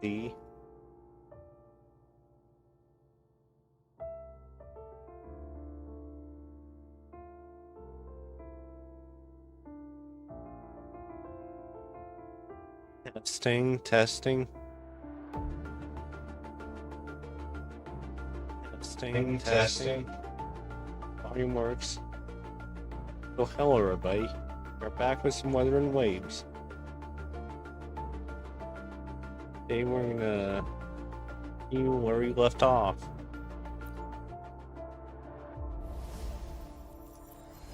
D. Testing. Testing. Volume works. Oh, hello, everybody. We're back with some Wuthering Waves. Today we're gonna see where we left off.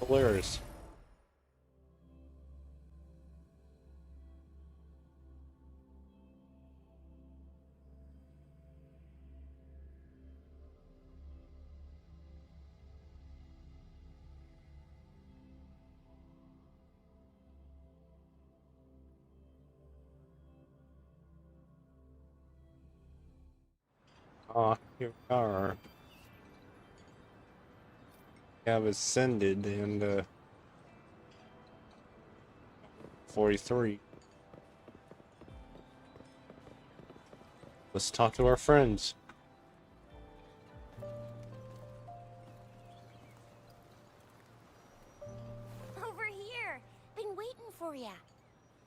Polaris. Here we are. We have ascended in 43. Let's talk to our friends. Over here. Been waiting for ya.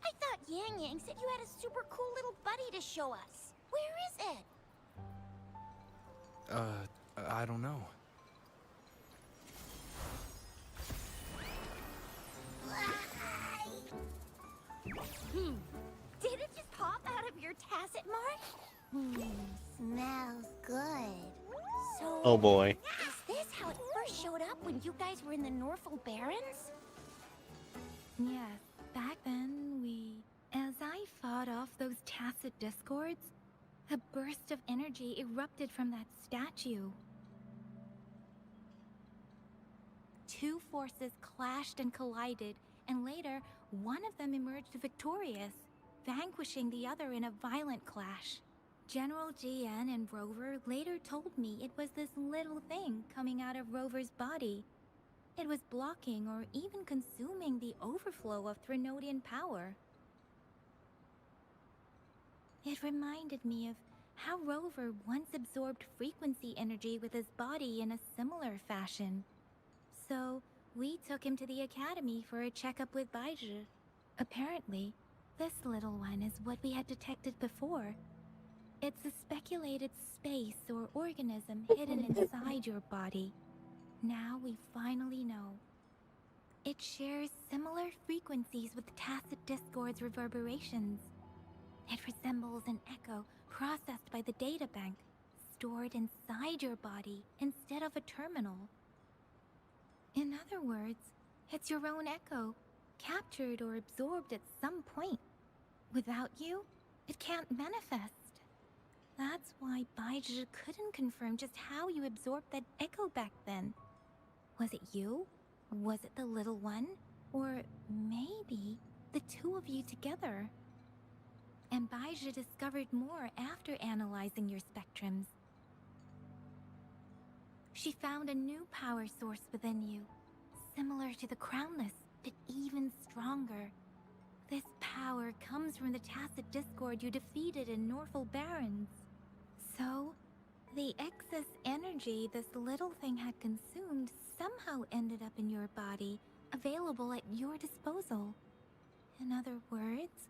I thought Yang Yang said you had a super cool little buddy to show us. Where is it? I don't know. Did it just pop out of your tacit mark? Smells good. So, Oh boy. is this how it first showed up when you guys were in the Norfolk Barrens? Yes, back then as I fought off those tacit discords, a burst of energy erupted from that statue. Two forces clashed and collided, and later, one of them emerged victorious, vanquishing the other in a violent clash. General GN and Rover later told me it was this little thing coming out of Rover's body. It was blocking or even consuming the overflow of Threnodian power. It reminded me of how Rover once absorbed frequency energy with his body in a similar fashion. So, we took him to the academy for a checkup with Baizhi. Apparently, this little one is what we had detected before. It's a speculated space or organism hidden inside your body. Now we finally know. It shares similar frequencies with tacit discord's reverberations. It resembles an echo processed by the data bank, stored inside your body instead of a terminal. In other words, it's your own echo, captured or absorbed at some point. Without you, it can't manifest. That's why Baizhi couldn't confirm just how you absorbed that echo back then. Was it you? Was it the little one? Or maybe the two of you together? And Baizhi discovered more after analyzing your spectrums. She found a new power source within you, similar to the Crownless, but even stronger. This power comes from the tacit discord you defeated in Norfolk Barrens. So, the excess energy this little thing had consumed somehow ended up in your body, available at your disposal. In other words,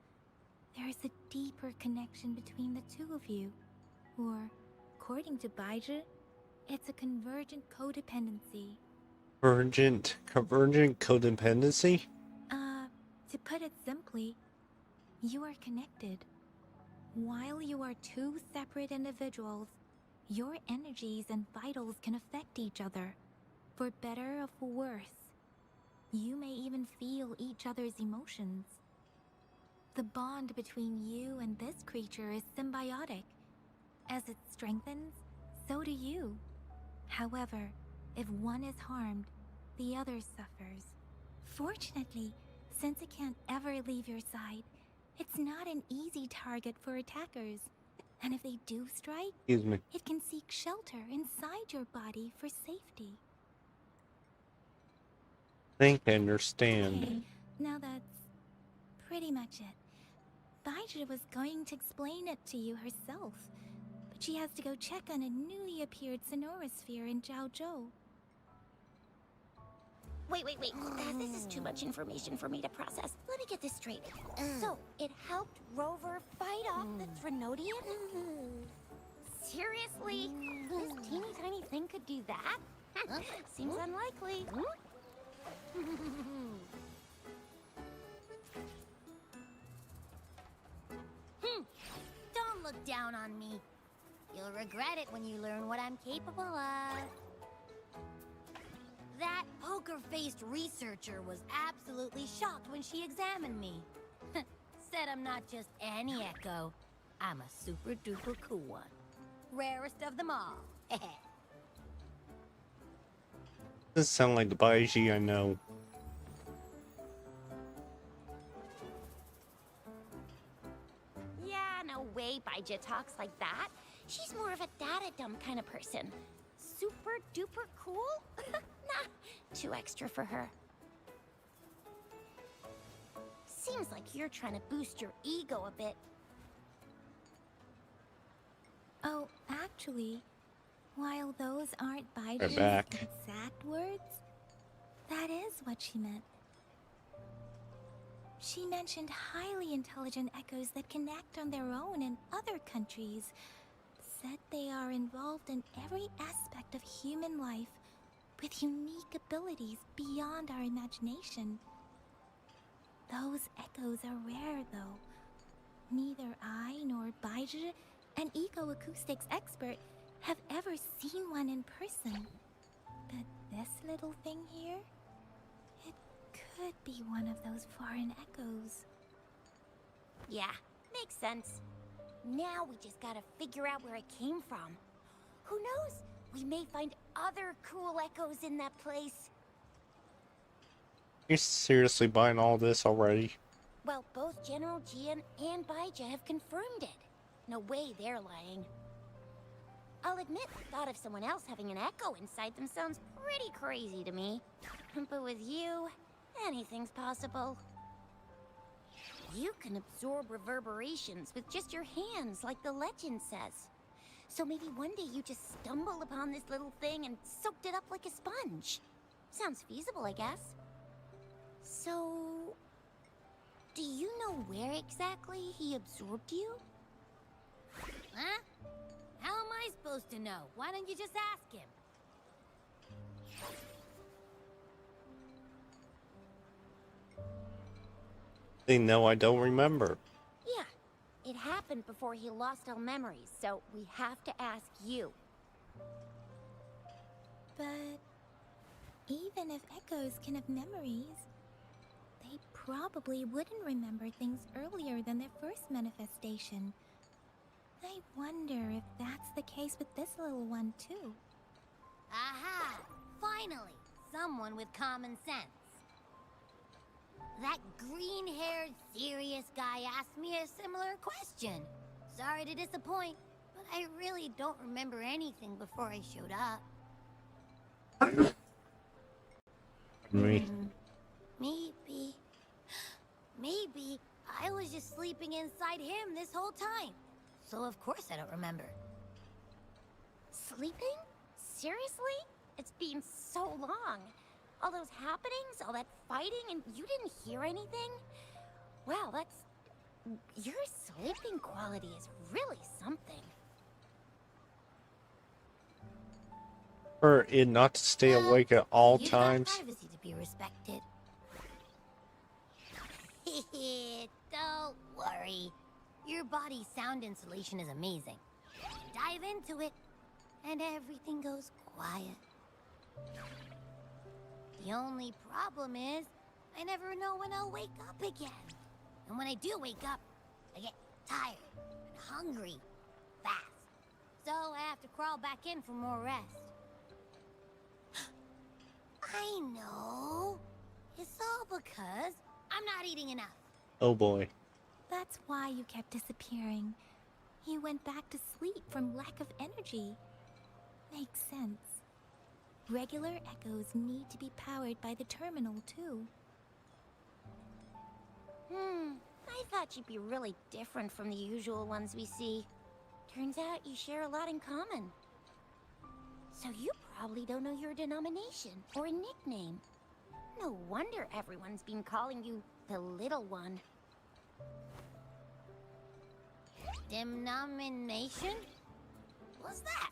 there's a deeper connection between the two of you. Or, according to Baizhi, it's a convergent codependency. Convergent codependency? To put it simply, you are connected. While you are two separate individuals, your energies and vitals can affect each other, for better or for worse. You may even feel each other's emotions. The bond between you and this creature is symbiotic. As it strengthens, so do you. However, if one is harmed, the other suffers. Fortunately, since it can't ever leave your side, it's not an easy target for attackers. And if they do strike, Excuse me. it can seek shelter inside your body for safety. I think I understand. Okay, now that's pretty much it. Baija was going to explain it to you herself, but she has to go check on a newly appeared sonorosphere in Jiaozhou. Wait. This is too much information for me to process. Let me get this straight. So, it helped Rover fight off the Threnodian? Seriously? This teeny tiny thing could do that? Seems unlikely. Don't look down on me. You'll regret it when you learn what I'm capable of. That poker-faced researcher was absolutely shocked when she examined me. Said I'm not just any echo. I'm a super-duper cool one. Rarest of them all. Doesn't sound like the Baiji I know. Yeah, no way Baija talks like that. She's more of a data dump kind of person. Super duper cool? Nah, too extra for her. Seems like you're trying to boost your ego a bit. Oh, actually, while those aren't They're Baiji's back. exact words, that is what she meant. She mentioned highly intelligent echoes that can act on their own in other countries. Said they are involved in every aspect of human life with unique abilities beyond our imagination. Those echoes are rare, though. Neither I nor Baija, an eco-acoustics expert, have ever seen one in person. But this little thing here, it could be one of those foreign echoes. Yeah, makes sense. Now we just gotta figure out where it came from. Who knows? We may find other cool echoes in that place. You're seriously buying all this already? Well, both General Jian and Baija have confirmed it. No way they're lying. I'll admit, the thought of someone else having an echo inside them sounds pretty crazy to me. But with you, anything's possible. You can absorb reverberations with just your hands, like the legend says. So maybe one day you just stumbled upon this little thing and soaked it up like a sponge. Sounds feasible, I guess. So, do you know where exactly he absorbed you? Huh? How am I supposed to know? Why don't you just ask him? They know I don't remember. Yeah, it happened before he lost all memories, so we have to ask you. But even if echoes can have memories, they probably wouldn't remember things earlier than their first manifestation. I wonder if that's the case with this little one, too. Aha! Finally, someone with common sense. That green-haired, serious guy asked me a similar question. Sorry to disappoint, but I really don't remember anything before I showed up. Me. Maybe I was just sleeping inside him this whole time. So of course I don't remember. Sleeping? Seriously? It's been so long. All those happenings, all that fighting, and you didn't hear anything? Wow, your sleeping quality is really something. For it not to stay awake at all You've got times. privacy to be respected. Don't worry. Your body's sound insulation is amazing. Dive into it, and everything goes quiet. The only problem is, I never know when I'll wake up again. And when I do wake up, I get tired and hungry fast. So I have to crawl back in for more rest. I know. It's all because I'm not eating enough. Oh boy. That's why you kept disappearing. You went back to sleep from lack of energy. Makes sense. Regular echoes need to be powered by the terminal, too. I thought thought you'd be really different from the usual ones we see. Turns out you share a lot in common. So you probably don't know your denomination or a nickname. No wonder everyone's been calling you the Little One. Denomination? What's that?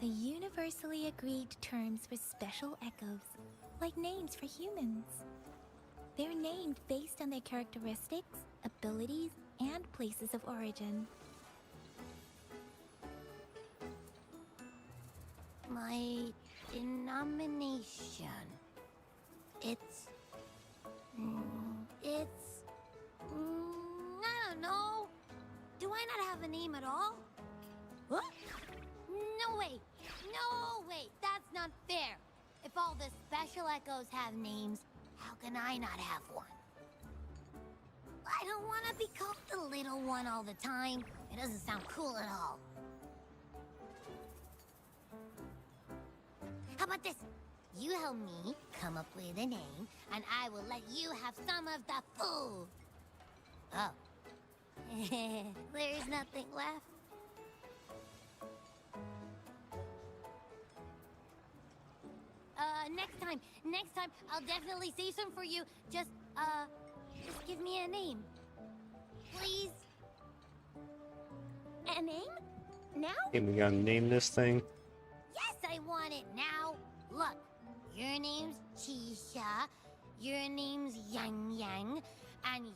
The universally agreed terms for special echoes, like names for humans. They're named based on their characteristics, abilities, and places of origin. My denomination. It's... I don't know. Do I not have a name at all? What? No way! No way! That's not fair! If all the special echoes have names, how can I not have one? I don't want to be called the Little One all the time. It doesn't sound cool at all. How about this? You help me come up with a name, and I will let you have some of the food. Oh. There's nothing left. Next time, I'll definitely say some for you. Just give me a name. Please. A name? Now? Hey, we gotta name this thing. Yes, I want it now. Look, your name's Chisha, your name's Yang Yang, and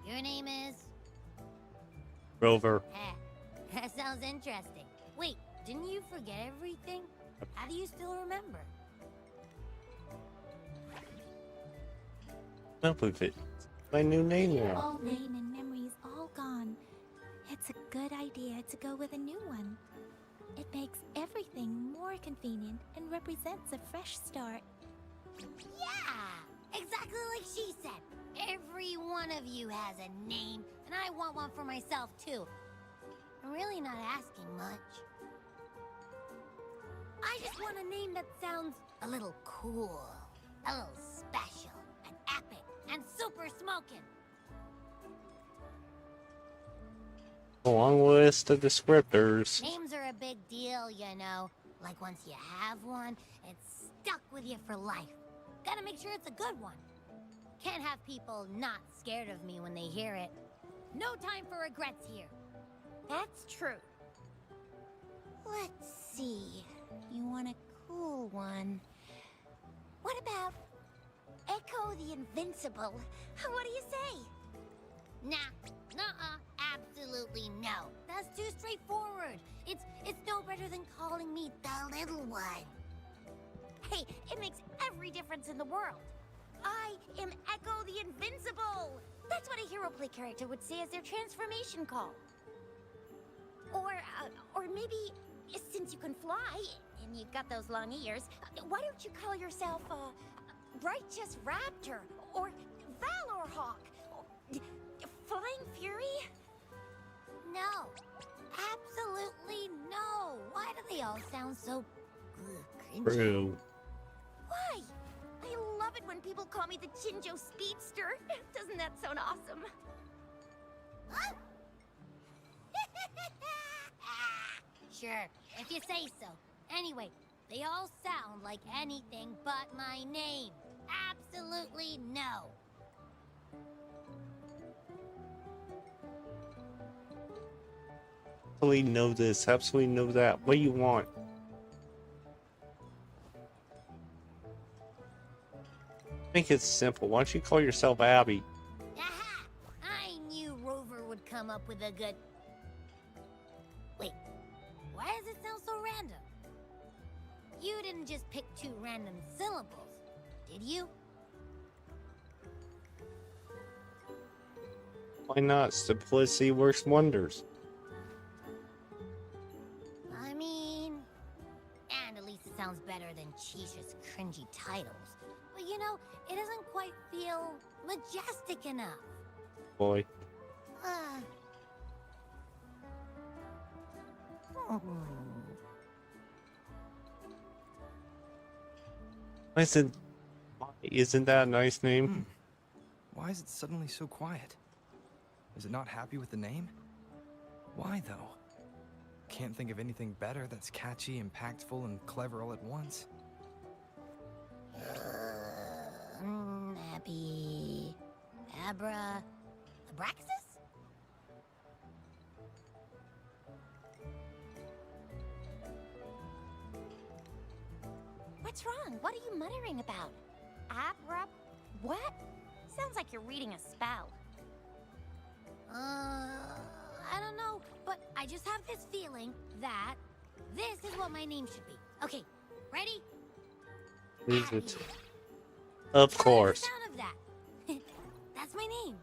your name is... Rover. That sounds interesting. Wait, didn't you forget everything? How do you still remember? Up with it. My new name now. Old name and memories all gone. It's a good idea to go with a new one. It makes everything more convenient and represents a fresh start. Yeah! Exactly like she said. Every one of you has a name, and I want one for myself, too. I'm really not asking much. I just want a name that sounds a little cool, a little special, and epic, and super smoking. A long list of descriptors. Names are a big deal, you know. Like once you have one, it's stuck with you for life. Gotta make sure it's a good one. Can't have people not scared of me when they hear it. No time for regrets here. That's true. Let's see. You want a cool one. What about Echo the Invincible? What do you say? Nah, absolutely no. That's too straightforward. It's no better than calling me the Little One. Hey, it makes every difference in the world. I am Echo the Invincible. That's what a hero play character would say as their transformation call. Or maybe, since you can fly and you've got those long ears, why don't you call yourself Righteous Raptor or Valor Hawk? Flying Fury? No. Absolutely no. Why do they all sound so cringy? True. Why? I love it when people call me the Chinjo Speedster. Doesn't that sound awesome? Huh? Sure, if you say so. Anyway, they all sound like anything but my name. Absolutely no. Absolutely know this. Absolutely know that. What do you want? Make it simple. Why don't you call yourself Abby? Aha! I knew Rover would come up with a good... Wait, why does it sound so random? You didn't just pick two random syllables, did you? Why not? Simplicity works wonders. I mean... And at least it sounds better than Chisha's cringy titles. But you know, it doesn't quite feel majestic enough. Boy. Isn't that a nice name? Why is it suddenly so quiet? Is it not happy with the name? Why, though? Can't think of anything better that's catchy, impactful, and clever all at once. Abby... Abraxas? What's wrong? What are you muttering about? What? Sounds like you're reading a spell. I don't know, but I just have this feeling that this is what my name should be. Okay, ready? Is Abby. it? Of I like course. the sound of that. That's my name.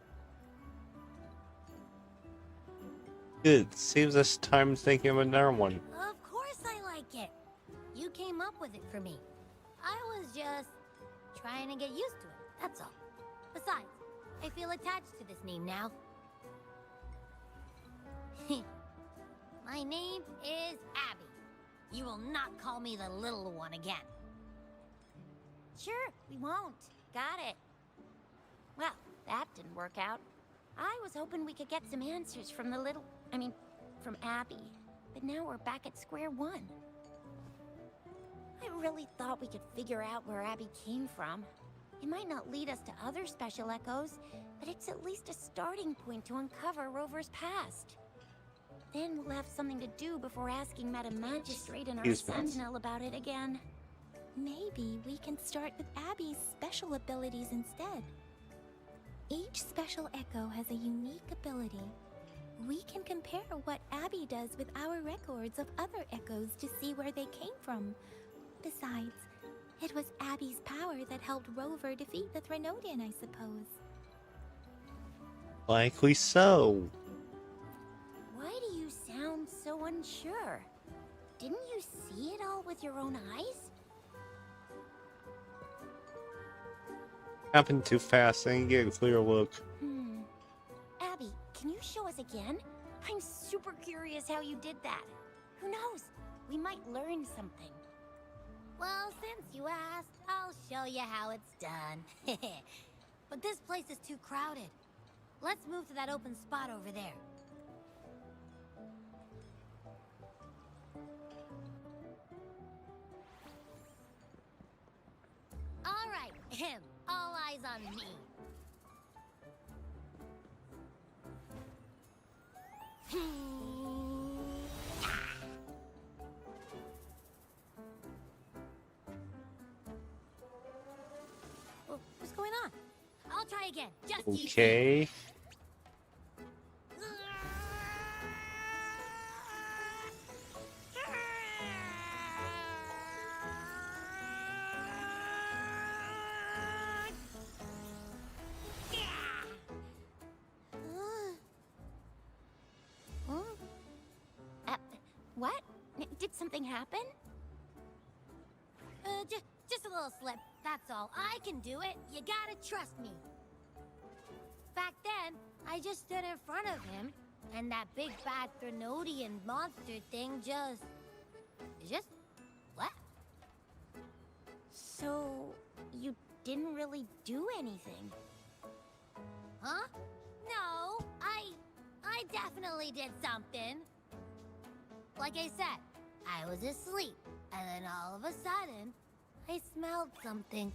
Good. Saves us time thinking of another one. Of course I like it. You came up with it for me. I was just trying to get used to it, that's all. Besides, I feel attached to this name now. My name is Abby. You will not call me the little one again. Sure, we won't. Got it. Well, that didn't work out. I was hoping we could get some answers from from Abby. But now we're back at square one. I really thought we could figure out where Abby came from. It might not lead us to other special echoes, but it's at least a starting point to uncover Rover's past. Then we'll have something to do before asking Madam Magistrate and our Excuse me. Sentinel about it again. Maybe we can start with Abby's special abilities instead. Each special echo has a unique ability. We can compare what Abby does with our records of other echoes to see where they came from. Besides, it was Abby's power that helped Rover defeat the Threnodian, I suppose. Likely so. Why do you sound so unsure? Didn't you see it all with your own eyes? Happened too fast. I didn't get a clear look. Abby, can you show us again? I'm super curious how you did that. Who knows? We might learn something. Well, since you asked, I'll show you how it's done. But this place is too crowded. Let's move to that open spot over there. All right, all eyes on me. What's going on? I'll try again. Just you see. Okay. What? Did something happen? Just a little slip, that's all. I can do it. You gotta trust me. Back then, I just stood in front of him, and that big bad Threnodian monster thing just left. So, you didn't really do anything? Huh? No, I definitely did something. Like I said, I was asleep, and then all of a sudden, I smelled something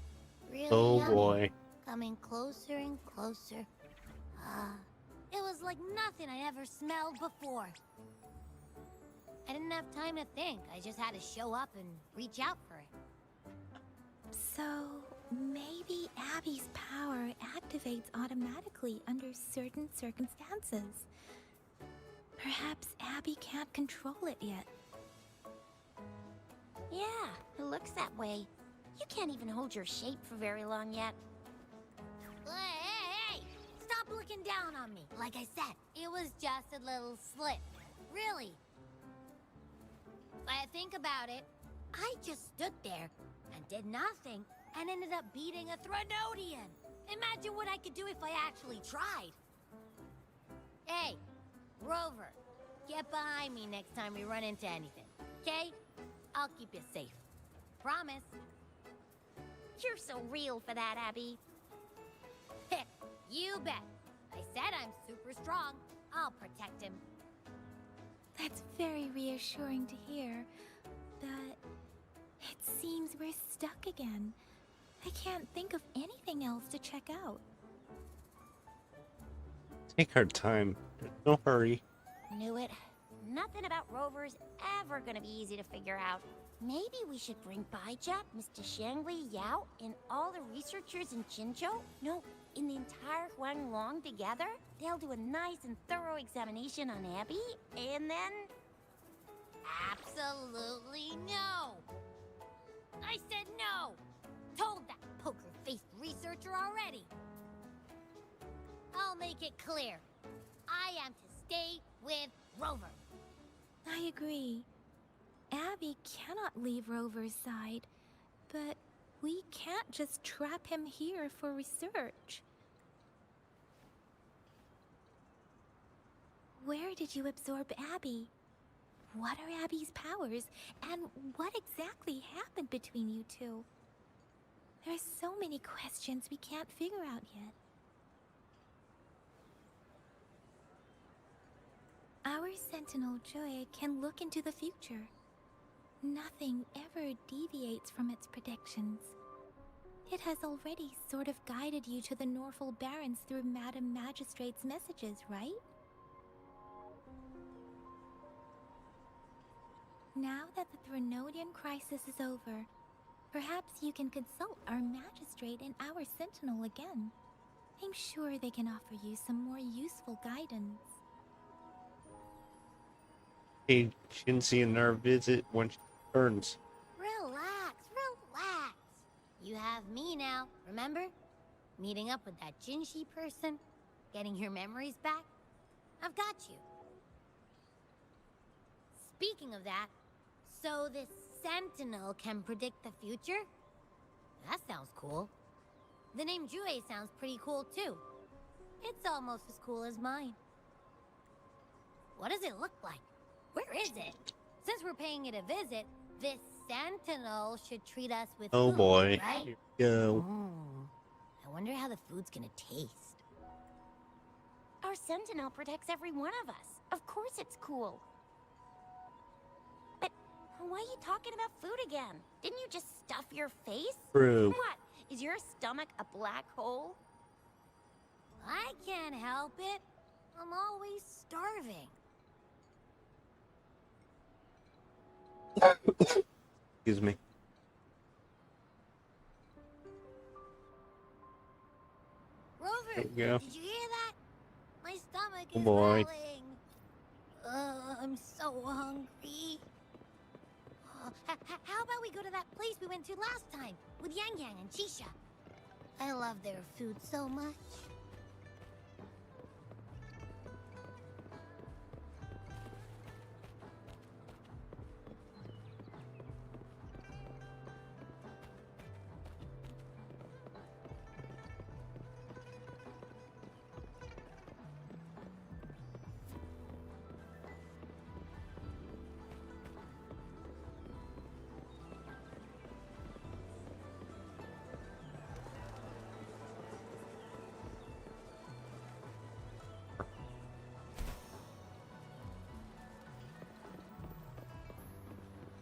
really Oh yummy, boy. coming closer and closer. It was like nothing I ever smelled before. I didn't have time to think. I just had to show up and reach out for it. So, maybe Abby's power activates automatically under certain circumstances. Perhaps Abby can't control it yet. Yeah, it looks that way. You can't even hold your shape for very long yet. Hey! Stop looking down on me. Like I said, it was just a little slip. Really. But think about it. I just stood there and did nothing and ended up beating a Threnodian. Imagine what I could do if I actually tried. Hey, Rover, get behind me next time we run into anything, okay? I'll keep you safe. Promise. You're so real for that, Abby. You You bet. I said I'm super strong. I'll protect him. That's very reassuring to hear, but it seems we're stuck again. I can't think of anything else to check out. Take our time. There's no hurry. Knew it. Nothing about Rover's ever gonna be easy to figure out. Maybe we should bring Baijia, Mr. Shangli, Yao, and all the researchers in Jinzhou? No, in the entire Huanglong together? They'll do a nice and thorough examination on Abby, and then... Absolutely no. I said no. Told that poker-faced researcher already. I'll make it clear. I am to stay with Rover. I agree. Abby cannot leave Rover's side, but we can't just trap him here for research. Where did you absorb Abby? What are Abby's powers, and what exactly happened between you two? There are so many questions we can't figure out yet. Our Sentinel Joy can look into the future. Nothing ever deviates from its predictions. It has already sort of guided you to the Norfolk Barrens through Madam Magistrate's messages, right? Now that the Threnodian crisis is over, perhaps you can consult our Magistrate and our Sentinel again. I'm sure they can offer you some more useful guidance. Hey, Shinzi and our visit when she returns. Relax, relax. You have me now, remember? Meeting up with that Jinshi person, getting your memories back. I've got you. Speaking of that, so this Sentinel can predict the future? That sounds cool. The name Jue sounds pretty cool too. It's almost as cool as mine. What does it look like? Where is it? Since we're paying it a visit, this Sentinel should treat us with Oh food, boy. right? Here we go. I wonder how the food's gonna taste. Our Sentinel protects every one of us. Of course it's cool. But why are you talking about food again? Didn't you just stuff your face? True. What? Is your stomach a black hole? I can't help it. I'm always starving. Excuse me. Rover, There we go. did you hear that? My stomach Oh is boy. growling. I'm so hungry. How about we go to that place we went to last time with Yang Yang and Chisha? I love their food so much.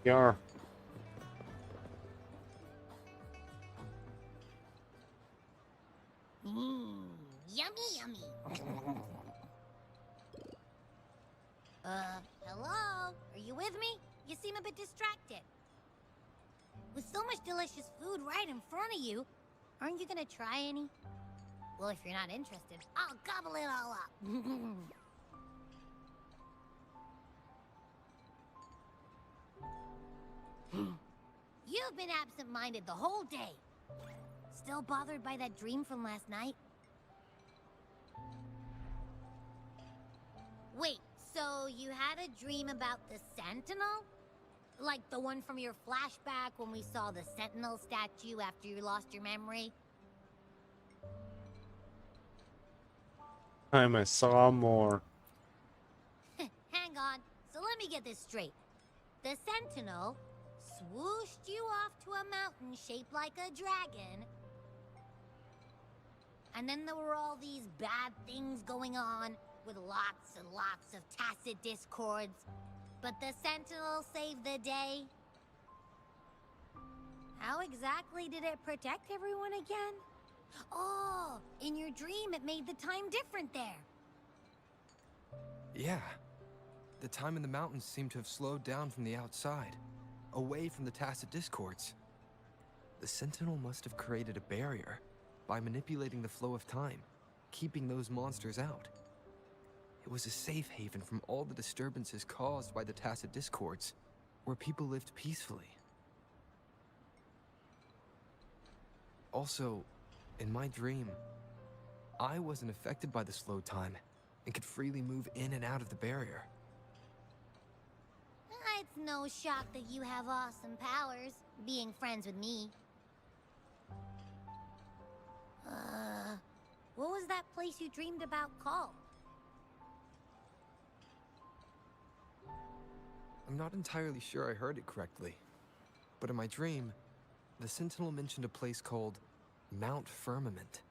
Yar. Yummy, yummy. Hello? Are you with me? You seem a bit distracted. With so much delicious food right in front of you, aren't you gonna try any? Well, if you're not interested, I'll gobble it all up. You've been absent-minded the whole day. Still bothered by that dream from last night? Wait, so you had a dream about the Sentinel? Like the one from your flashback when we saw the Sentinel statue after you lost your memory? Time I saw more. Hang on, so let me get this straight. The Sentinel swooshed you off to a mountain shaped like a dragon. And then there were all these bad things going on, with lots and lots of tacit discords. But the Sentinel saved the day. How exactly did it protect everyone again? Oh, in your dream it made the time different there. Yeah. The time in the mountains seemed to have slowed down from the outside, away from the tacit discords. The Sentinel must have created a barrier by manipulating the flow of time, keeping those monsters out. It was a safe haven from all the disturbances caused by the tacit discords, where people lived peacefully. Also, in my dream, I wasn't affected by the slow time and could freely move in and out of the barrier. It's no shock that you have awesome powers, being friends with me. What was that place you dreamed about called? I'm not entirely sure I heard it correctly, but in my dream, the Sentinel mentioned a place called Mount Firmament.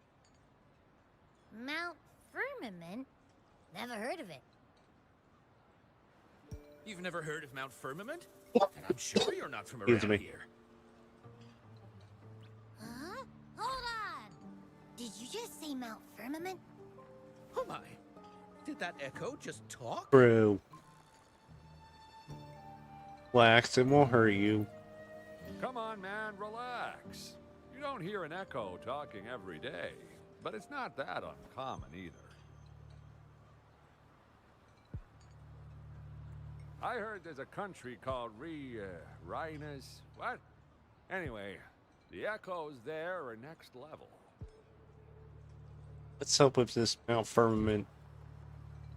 Mount Firmament? Never heard of it. You've never heard of Mount Firmament? And I'm sure you're not from Excuse around me. here. Huh? Hold on! Did you just say Mount Firmament? Oh my. Did that echo just talk? True. Relax, it won't hurt you. Come on, man, relax. You don't hear an echo talking every day, but it's not that uncommon either. I heard there's a country called Rhinus. What? Anyway, the echoes there are next level. What's up with this Mount Firmament?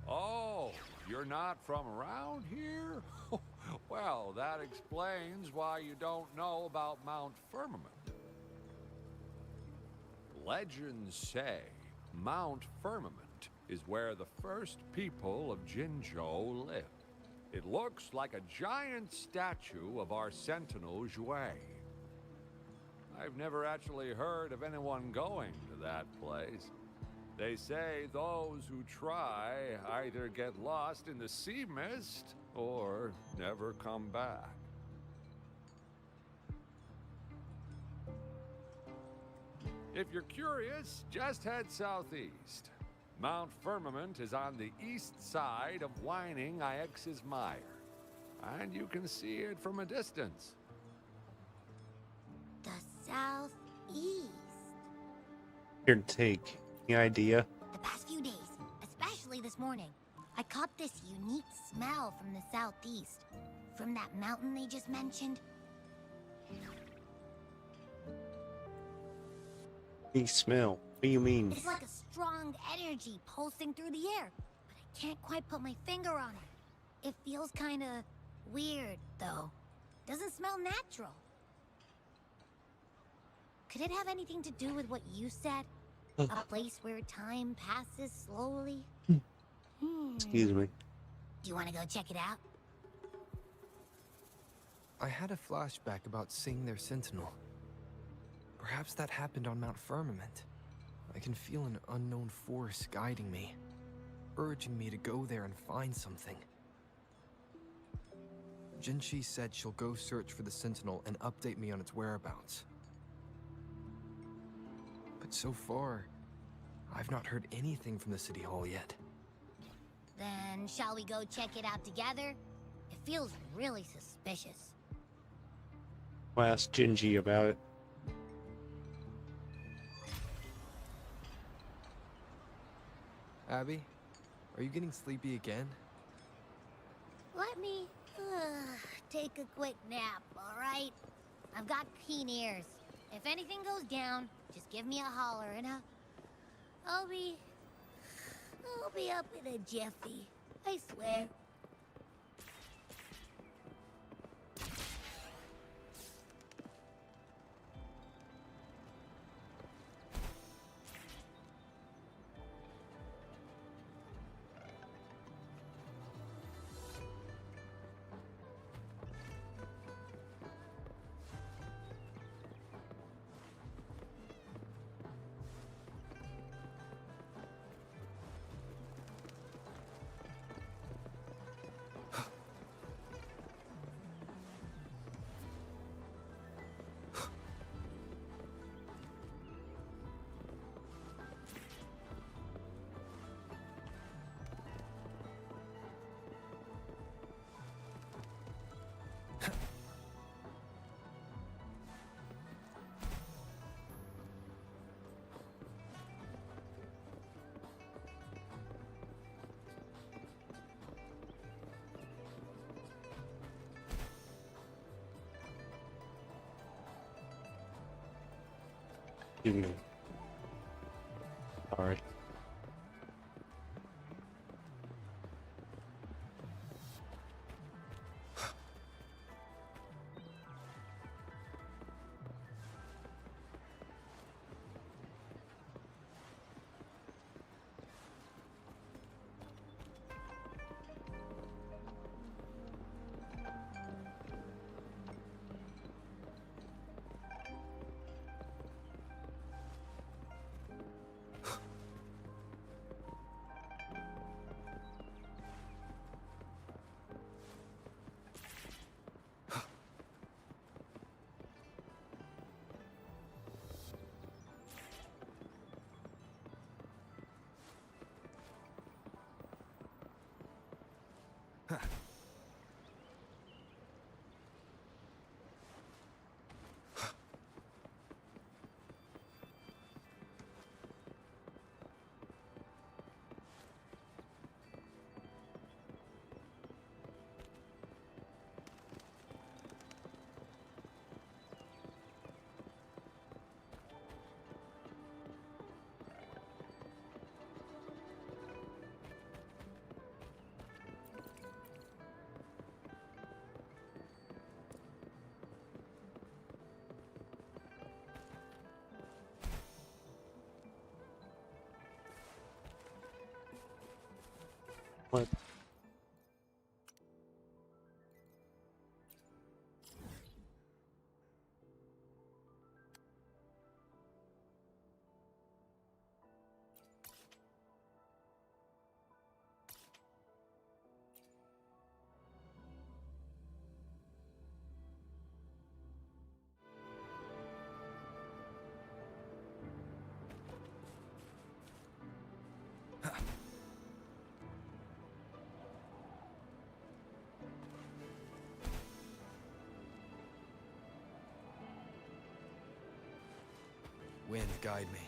Oh, you're not from around here? Well, that explains why you don't know about Mount Firmament. Legends say Mount Firmament is where the first people of Jinzhou lived. It looks like a giant statue of our Sentinel Zhui. I've never actually heard of anyone going to that place. They say those who try either get lost in the sea mist or never come back. If you're curious, just head southeast. Mount Firmament is on the east side of Whining Ix's Mire, and you can see it from a distance. The southeast. Here to take. Any idea? The past few days, especially this morning, I caught this unique smell from the southeast. From that mountain they just mentioned. Big smell. What do you mean? It's like a strong energy pulsing through the air, but I can't quite put my finger on it. It feels kinda weird, though. Doesn't smell natural. Could it have anything to do with what you said? A place where time passes slowly? Excuse me. Do you want to go check it out? I had a flashback about seeing their Sentinel. Perhaps that happened on Mount Firmament. I can feel an unknown force guiding me, urging me to go there and find something. Jinshi said she'll go search for the Sentinel and update me on its whereabouts. But so far, I've not heard anything from the City Hall yet. Then shall we go check it out together? It feels really suspicious. I'll ask Jinji about it. Abby, are you getting sleepy again? Let me take a quick nap, all right? I've got keen ears. If anything goes down, just give me a holler and I'll be up in a jiffy. I swear. Excuse me. Sorry. What? Wind, guide me.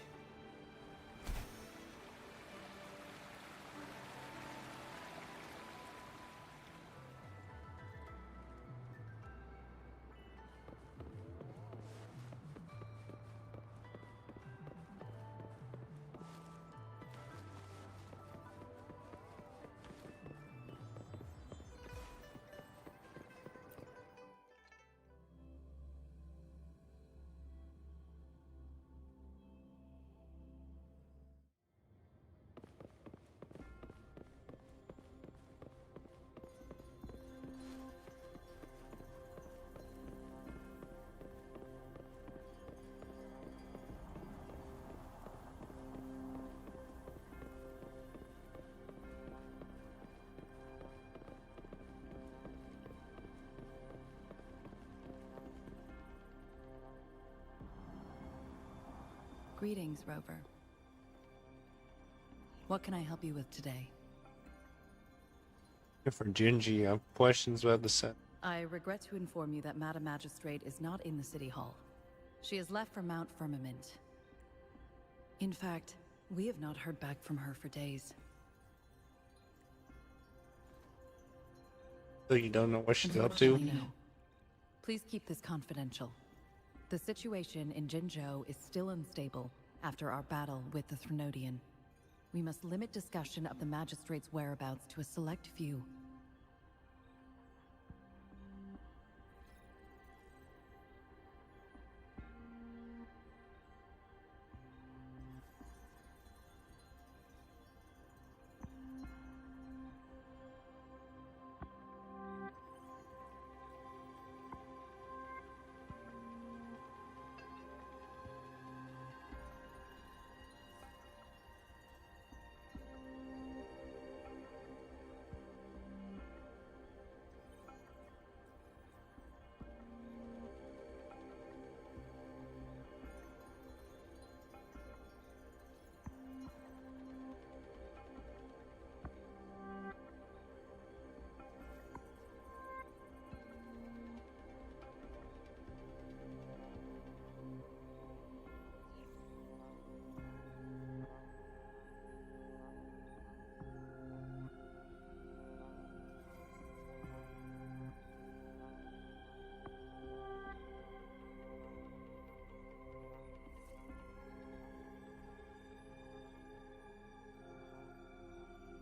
Greetings, Rover. What can I help you with today? For Gingy, I have questions about the set. I regret to inform you that Madam Magistrate is not in the City Hall. She has left for Mount Firmament. In fact, we have not heard back from her for days. So you don't know what she's up to? Unfortunately, no. Please keep this confidential. The situation in Jinzhou is still unstable after our battle with the Threnodian. We must limit discussion of the Magistrate's whereabouts to a select few.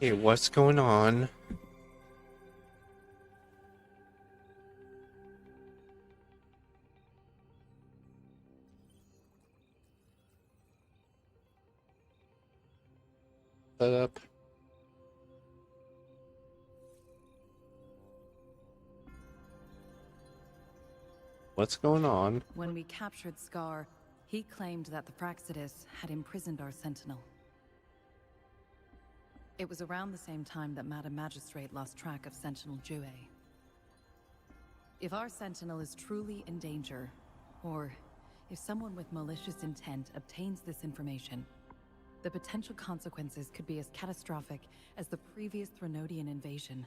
Hey, what's going on? Set up. What's going on? When we captured Scar, he claimed that the Praxidus had imprisoned our Sentinel. It was around the same time that Madam Magistrate lost track of Sentinel Jue. If our Sentinel is truly in danger, or if someone with malicious intent obtains this information, the potential consequences could be as catastrophic as the previous Threnodian invasion.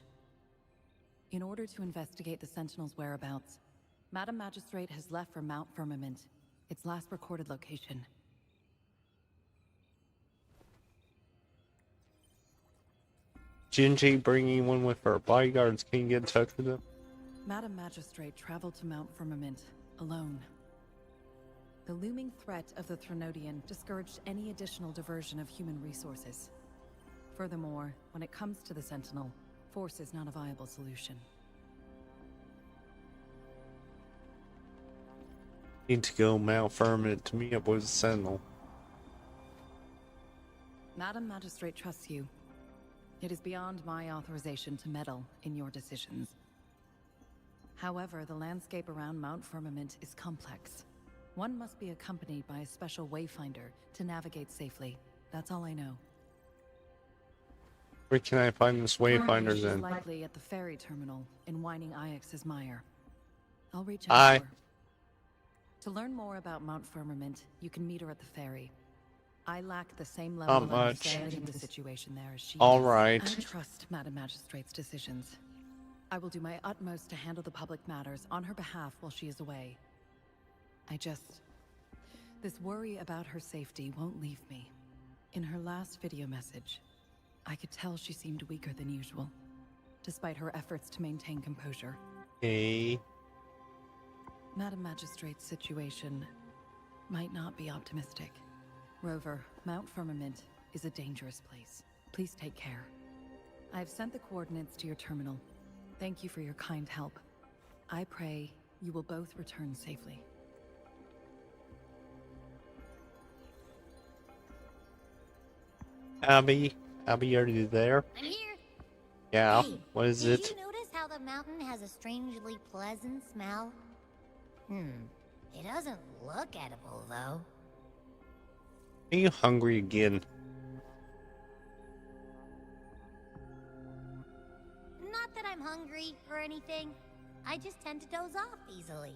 In order to investigate the Sentinel's whereabouts, Madam Magistrate has left for Mount Firmament, its last recorded location. Gingy bringing one with her bodyguards. Can you get in touch with them? Madam Magistrate traveled to Mount Firmament alone. The looming threat of the Threnodian discouraged any additional diversion of human resources. Furthermore, when it comes to the Sentinel, force is not a viable solution. Need to go Mount Firmament to meet up with the Sentinel. Madam Magistrate trusts you. It is beyond my authorization to meddle in your decisions. However, the landscape around Mount Firmament is complex. One must be accompanied by a special wayfinder to navigate safely. That's all I know. Where can I find this wayfinder She's then? likely at the ferry terminal in Whining Ix's mire. I'll reach Aye. out to her. To learn more about Mount Firmament, you can meet her at the ferry. I lack the same level Not of much. understanding of the situation there as she All does. right. I trust Madam Magistrate's decisions. I will do my utmost to handle the public matters on her behalf while she is away. This worry about her safety won't leave me. In her last video message, I could tell she seemed weaker than usual, despite her efforts to maintain composure. Hey. Madam Magistrate's situation might not be optimistic. Rover, Mount Firmament is a dangerous place. Please take care. I have sent the coordinates to your terminal. Thank you for your kind help. I pray you will both return safely. Abby, are you there? I'm here. Yeah. Hey, What is did it? you notice how the mountain has a strangely pleasant smell? It doesn't look edible, though. Are you hungry again? Not that I'm hungry or anything. I just tend to doze off easily.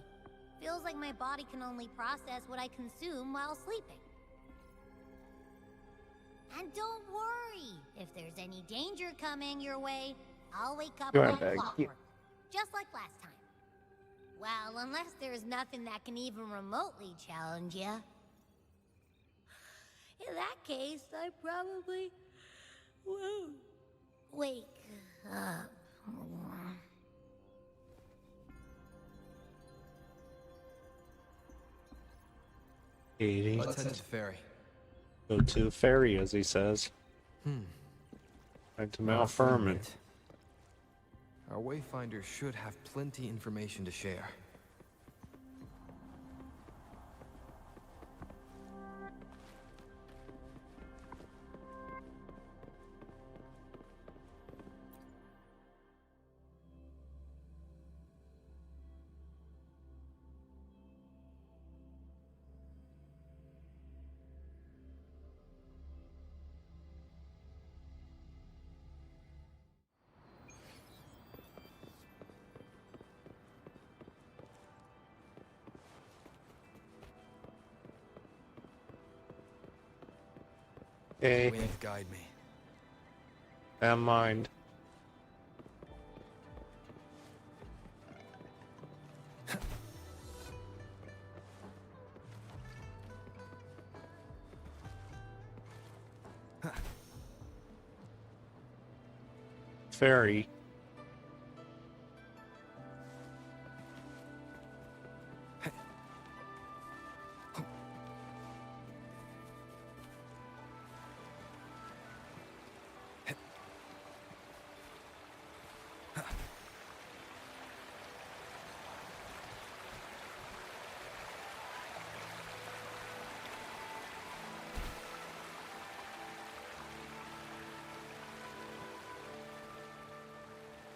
Feels like my body can only process what I consume while sleeping. And don't worry, if there's any danger coming your way, I'll wake up You're like back. clockwork, just like last time. Well, unless there's nothing that can even remotely challenge you. In that case, I probably won't wake up. Katie. Let's head to the ferry. Go to the ferry, as he says. Right to Mount Firmament. Our wayfinder should have plenty information to share. Okay. Wind, guide me. Never mind. Ferry.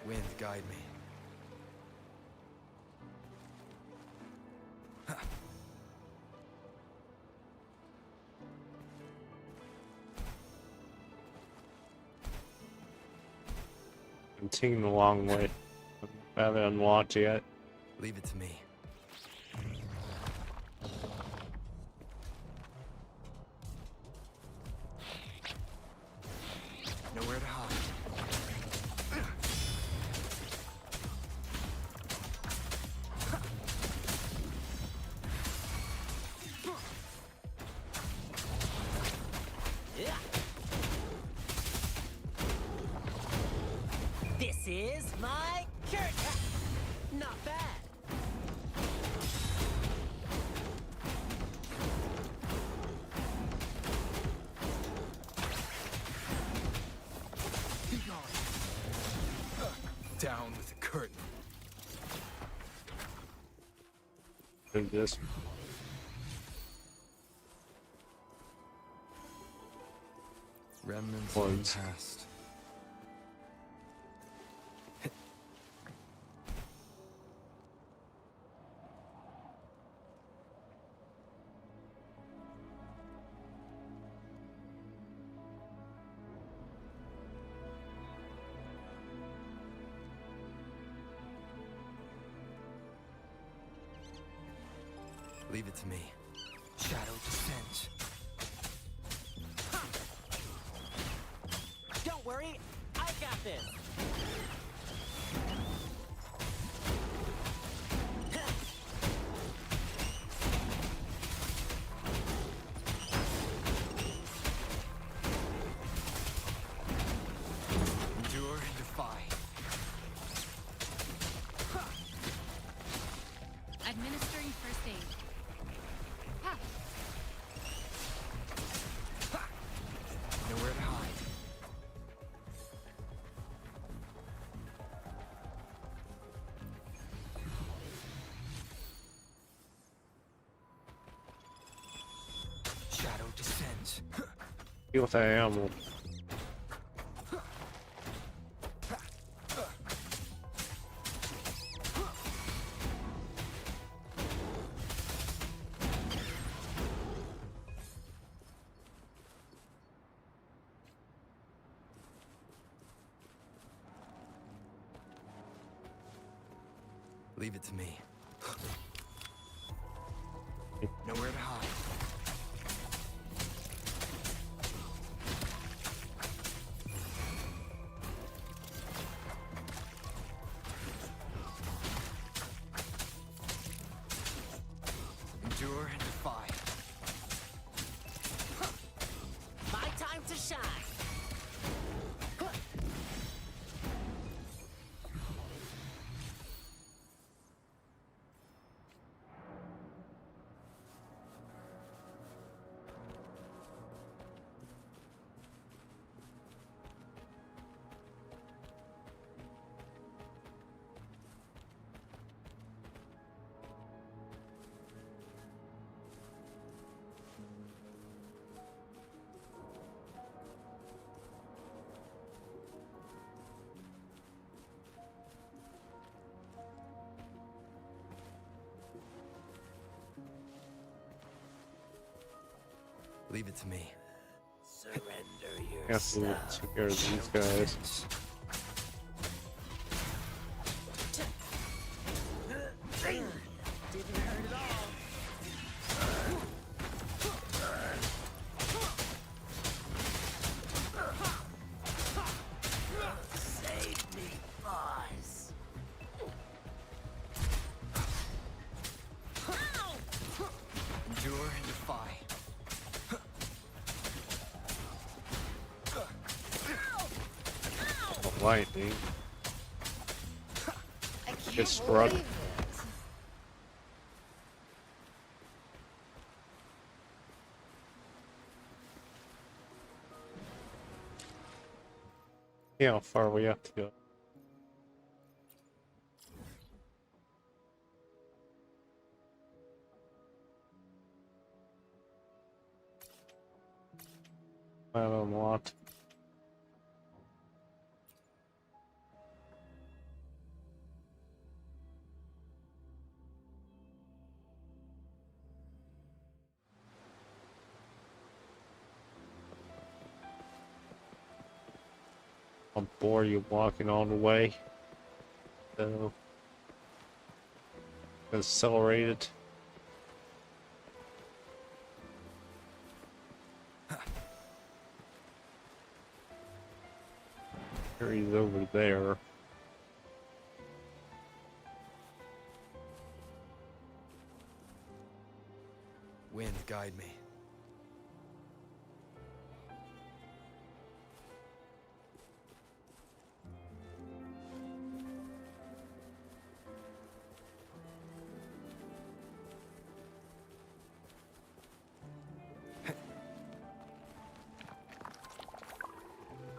Wind, guide me. I'm taking the long way. I haven't unlocked yet. Leave it to me. Nowhere to hide. This is my curtain. Not bad. Be gone. Down with the curtain. Do this. Remnants Words. of the past. Leave it to me. Shadow descends. Don't worry, I got this. Endure and defy. Administering first aid. Nowhere to hide. Shadow descends. Deal with that animal. Leave it to me. Nowhere to hide. Endure and defy. My time to shine. Leave it to me. Surrender Guess we'll yourself. take care of these guys. Didn't hurt at all. Save me, boss. Endure and defy. Lightning. I can't Get struck. believe it. Yeah, how far we have to go. I have unlocked. I'll bore you walking all the way. So, accelerate it. Here he's over there. Wind, guide me.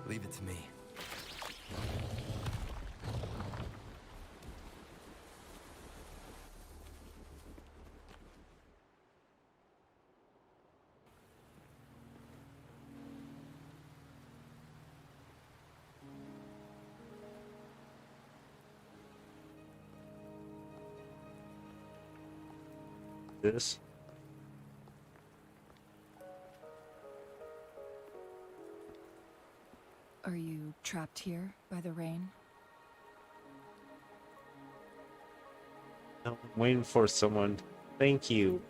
Leave it to me. This. Are you trapped here by the rain? I'm waiting for someone. Thank you.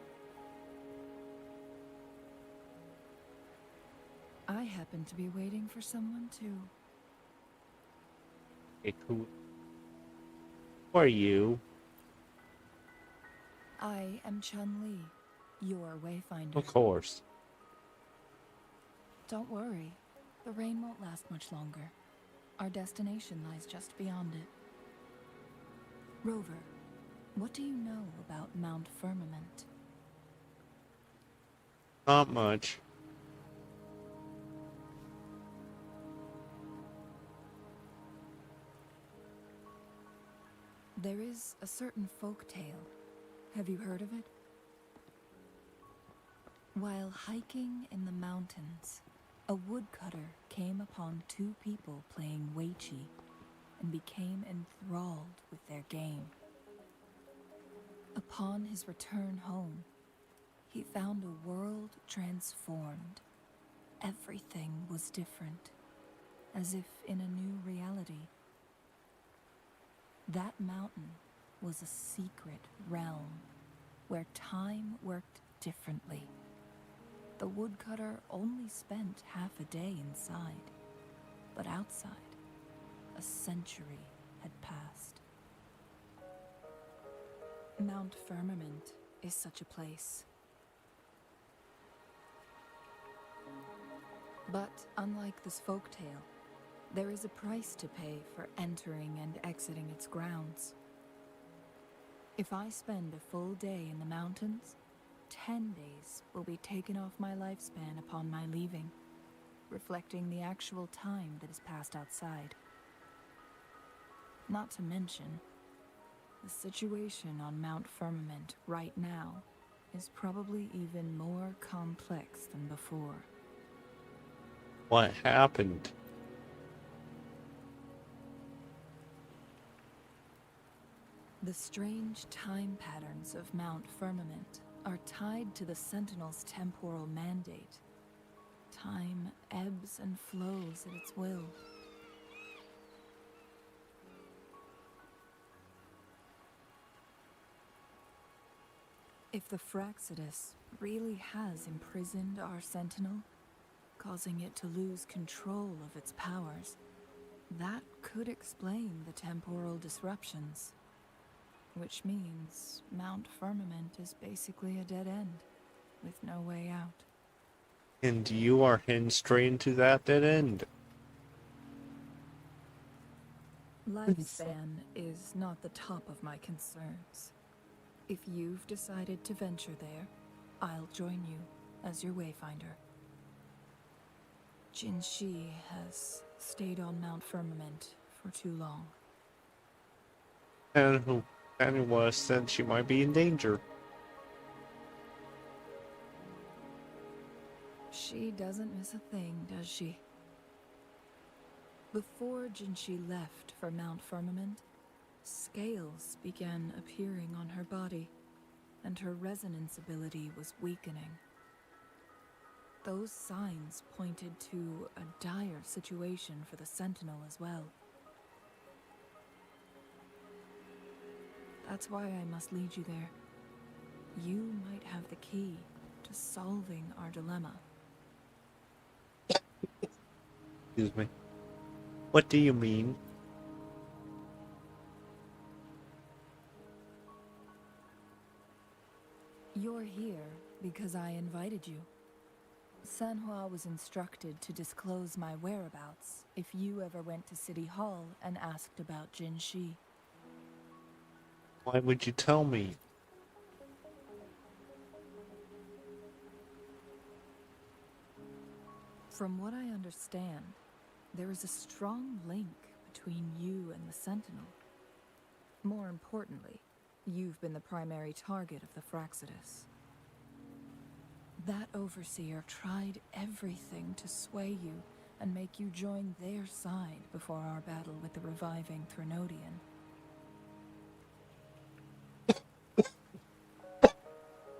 I happen to be waiting for someone too. Okay, who are you? I am Chun-Li, your wayfinder. Of course. Don't worry, the rain won't last much longer. Our destination lies just beyond it. Rover, what do you know about Mount Firmament? Not much. There is a certain folk tale. Have you heard of it? While hiking in the mountains, a woodcutter came upon two people playing Weiqi and became enthralled with their game. Upon his return home, he found a world transformed. Everything was different, as if in a new reality. That mountain was a secret realm where time worked differently. The woodcutter only spent half a day inside, but outside, a century had passed. Mount Firmament is such a place. But unlike this folktale, there is a price to pay for entering and exiting its grounds. If I spend a full day in the mountains, 10 days will be taken off my lifespan upon my leaving, reflecting the actual time that is passed outside. Not to mention, the situation on Mount Firmament right now is probably even more complex than before. What happened? The strange time patterns of Mount Firmament are tied to the Sentinel's temporal mandate. Time ebbs and flows at its will. If the Fraxidus really has imprisoned our Sentinel, causing it to lose control of its powers, that could explain the temporal disruptions. Which means Mount Firmament is basically a dead end, with no way out. And you are heading straight into that dead end. Lifespan is not the top of my concerns. If you've decided to venture there, I'll join you as your wayfinder. Jin Shi has stayed on Mount Firmament for too long. And who was said she might be in danger. She doesn't miss a thing, does she? Before Jinshi left for Mount Firmament, scales began appearing on her body, and her resonance ability was weakening. Those signs pointed to a dire situation for the Sentinel as well. That's why I must lead you there. You might have the key to solving our dilemma. Excuse me. What do you mean? You're here because I invited you. Sanhua was instructed to disclose my whereabouts if you ever went to City Hall and asked about Jinshi. Why would you tell me? From what I understand, there is a strong link between you and the Sentinel. More importantly, you've been the primary target of the Fraxidus. That overseer tried everything to sway you and make you join their side before our battle with the reviving Threnodian.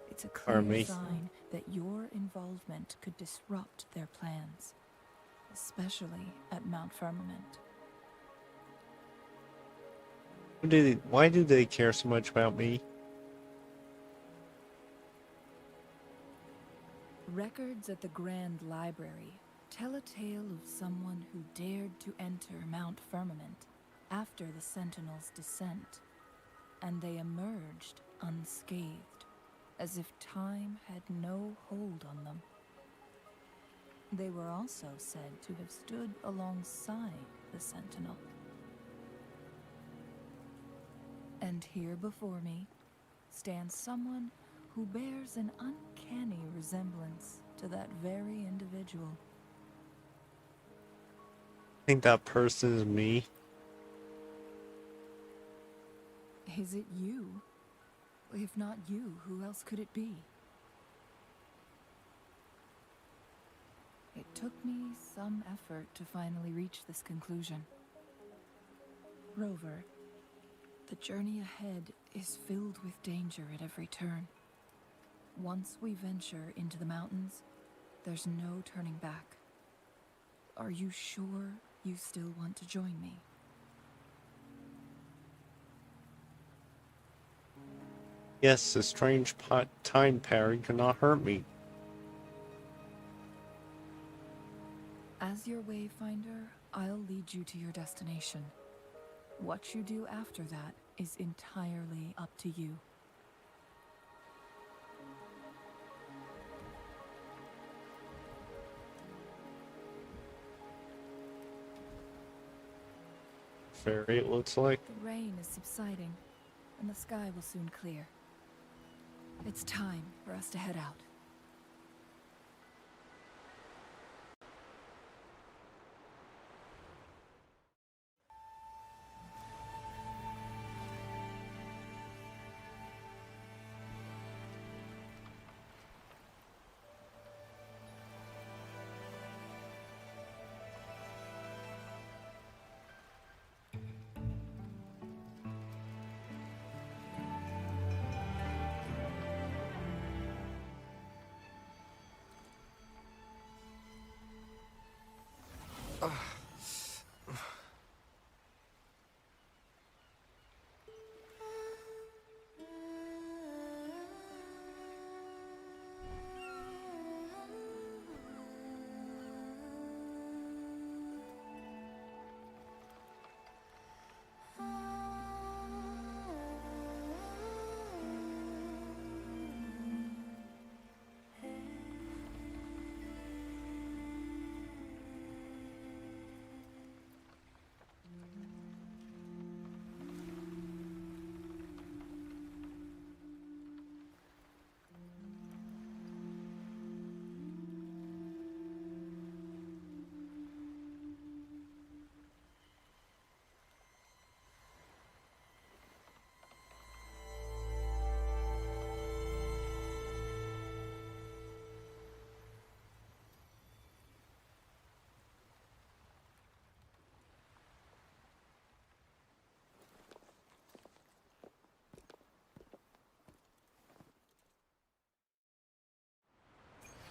It's a clear sign that your involvement could disrupt their plans, especially at Mount Firmament. Why do they care so much about me? Records at the Grand Library tell a tale of someone who dared to enter Mount Firmament after the Sentinel's descent, and they emerged unscathed, as if time had no hold on them. They were also said to have stood alongside the Sentinel. And here before me stands someone who bears an uncanny resemblance to that very individual. Think that person is me? Is it you? If not you, who else could it be? It took me some effort to finally reach this conclusion. Rover, the journey ahead is filled with danger at every turn. Once we venture into the mountains, there's no turning back. Are you sure you still want to join me? Yes, a strange time parry cannot hurt me. As your wayfinder, I'll lead you to your destination. What you do after that is entirely up to you. Fairy, it looks like. The rain is subsiding, and the sky will soon clear. It's time for us to head out.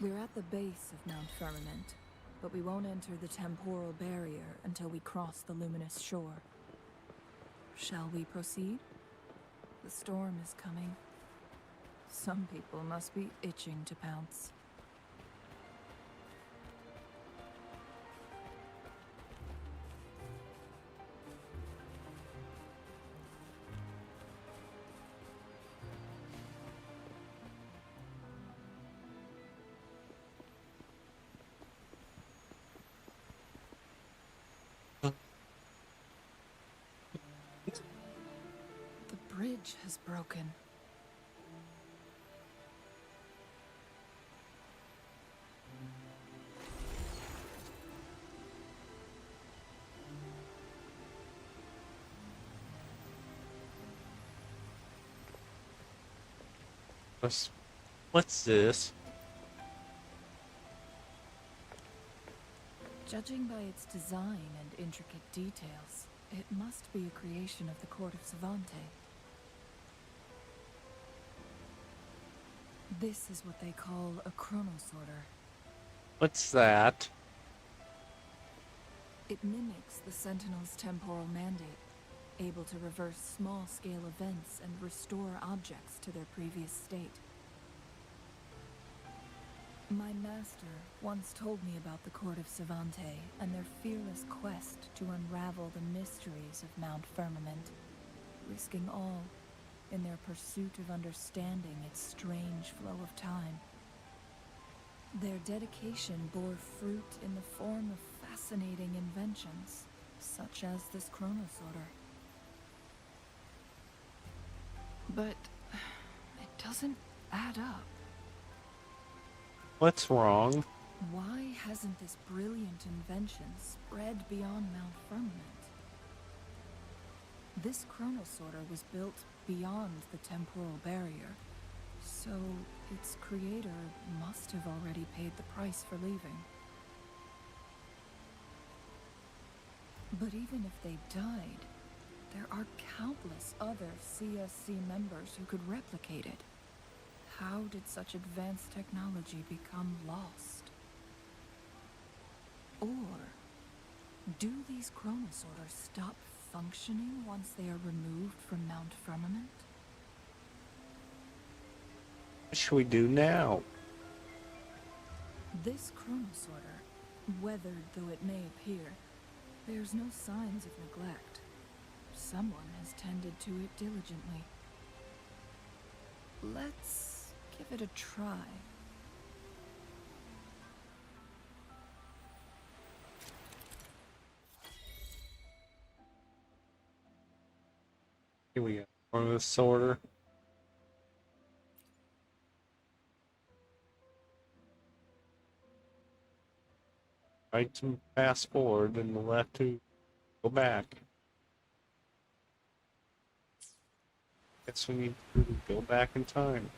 We're at the base of Mount Firmament, but we won't enter the temporal barrier until we cross the luminous shore. Shall we proceed? The storm is coming. Some people must be itching to pounce. The bridge has broken. What's this? Judging by its design and intricate details, it must be a creation of the court of Savante. This is what they call a chronosorter. What's that? It mimics the Sentinel's temporal mandate, able to reverse small-scale events and restore objects to their previous state. My master once told me about the court of Savante and their fearless quest to unravel the mysteries of Mount Firmament, risking all in their pursuit of understanding its strange flow of time. Their dedication bore fruit in the form of fascinating inventions, such as this chronosorter. But it doesn't add up. What's wrong? Why hasn't this brilliant invention spread beyond Mount Firmament? This chronosorter was built beyond the temporal barrier, so its creator must have already paid the price for leaving. But even if they died, there are countless other CSC members who could replicate it. How did such advanced technology become lost? Or do these chronosorters stop functioning once they are removed from Mount Firmament? What should we do now? This chronosorter, weathered though it may appear, bears no signs of neglect. Someone has tended to it diligently. Let's give it a try. Here we go. On the sorter. Right to fast forward and the left to go back. Guess we need to go back in time.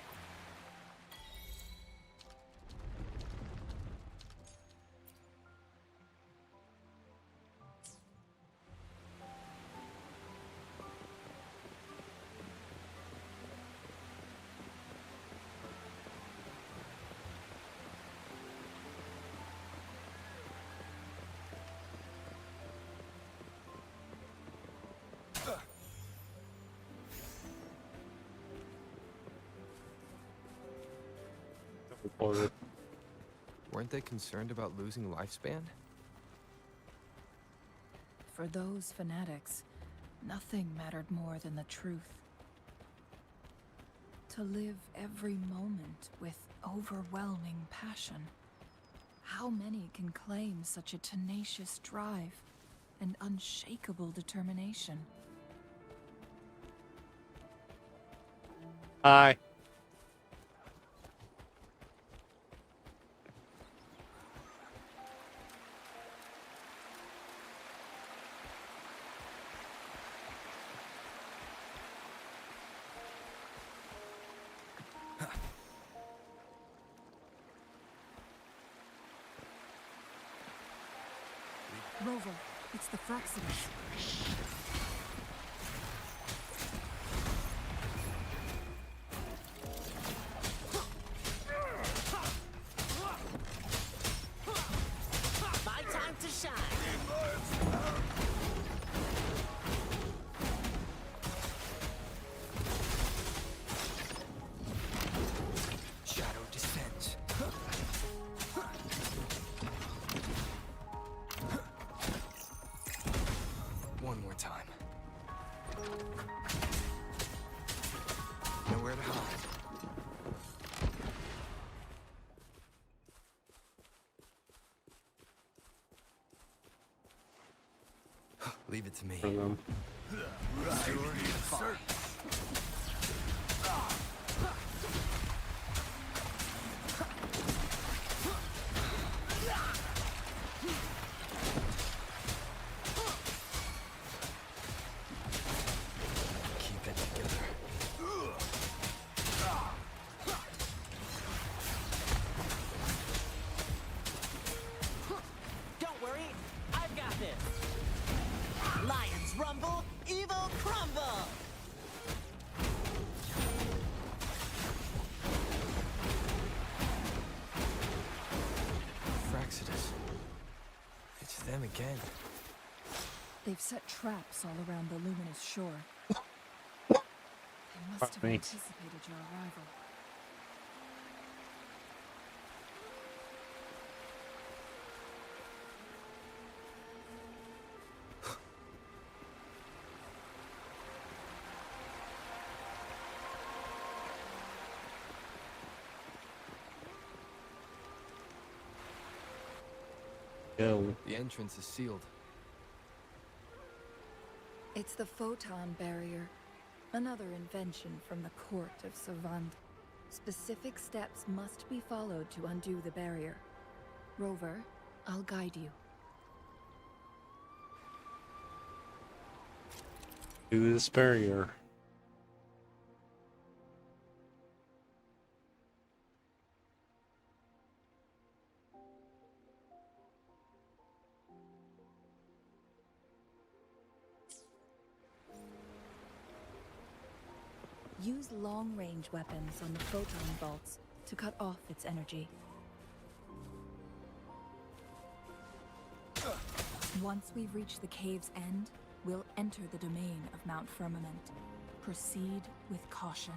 Or Weren't they concerned about losing lifespan? For those fanatics, nothing mattered more than the truth. To live every moment with overwhelming passion. How many can claim such a tenacious drive and unshakable determination? hi. Rover, it's the Fraxidus. Leave it to me. for them. Keep it together. Don't worry, I've got this. Lions rumble, evil crumble. Fraxidus. It's them again. They've set traps all around the luminous shore. They must have Me. anticipated your arrival. Go. The entrance is sealed. It's the photon barrier, another invention from the court of Savant. Specific steps must be followed to undo the barrier. Rover, I'll guide you. Do this barrier. Use long-range weapons on the photon bolts to cut off its energy. Once we've reached the cave's end, we'll enter the domain of Mount Firmament. Proceed with caution.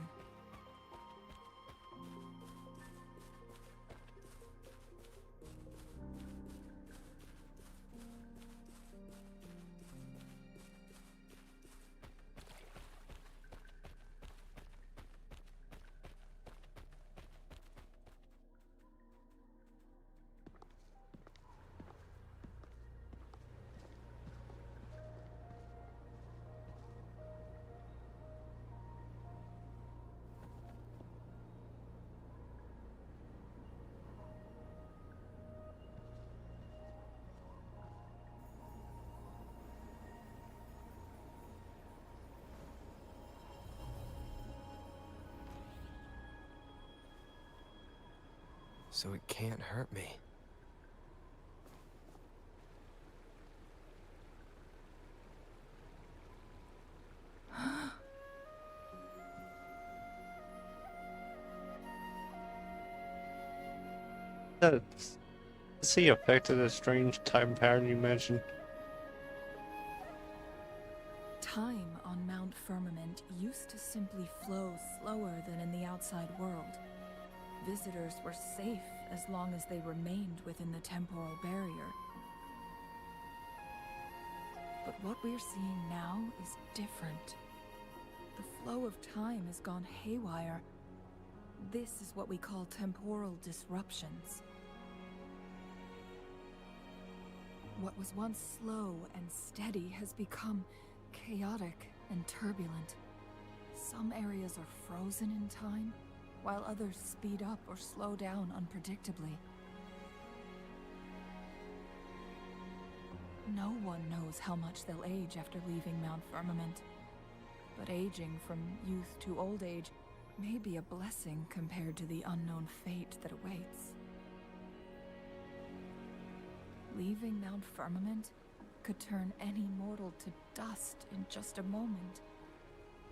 So it can't hurt me. Is he affected a strange time pattern you mentioned? Time on Mount Firmament used to simply flow slower than in the outside world. Visitors were safe as long as they remained within the temporal barrier. But what we're seeing now is different. The flow of time has gone haywire. This is what we call temporal disruptions. What was once slow and steady has become chaotic and turbulent. Some areas are frozen in time, while others speed up or slow down unpredictably. No one knows how much they'll age after leaving Mount Firmament, but aging from youth to old age may be a blessing compared to the unknown fate that awaits. Leaving Mount Firmament could turn any mortal to dust in just a moment.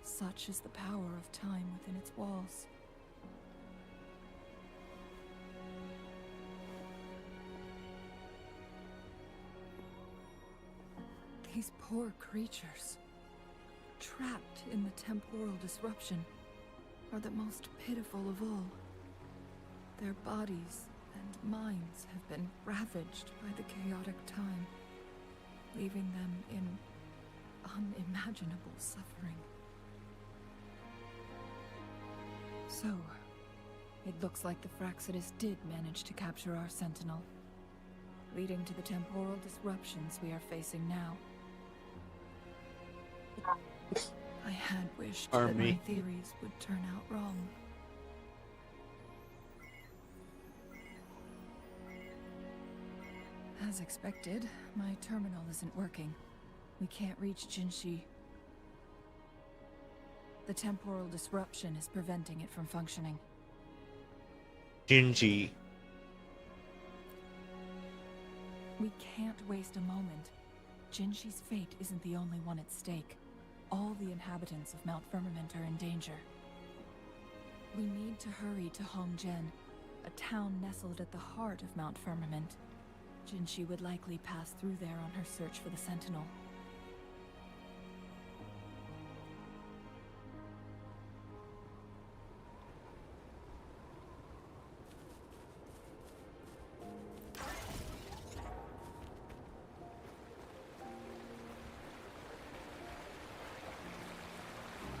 Such is the power of time within its walls. These poor creatures, trapped in the temporal disruption, are the most pitiful of all. Their bodies and minds have been ravaged by the chaotic time, leaving them in unimaginable suffering. So, it looks like the Fraxidus did manage to capture our sentinel, leading to the temporal disruptions we are facing now. I had wished Army. that my theories would turn out wrong. As expected, my terminal isn't working. We can't reach Jinshi. The temporal disruption is preventing it from functioning. Gingy. We can't waste a moment. Jinshi's fate isn't the only one at stake. All the inhabitants of Mount Firmament are in danger. We need to hurry to Hongjian, a town nestled at the heart of Mount Firmament. Jinshi would likely pass through there on her search for the Sentinel.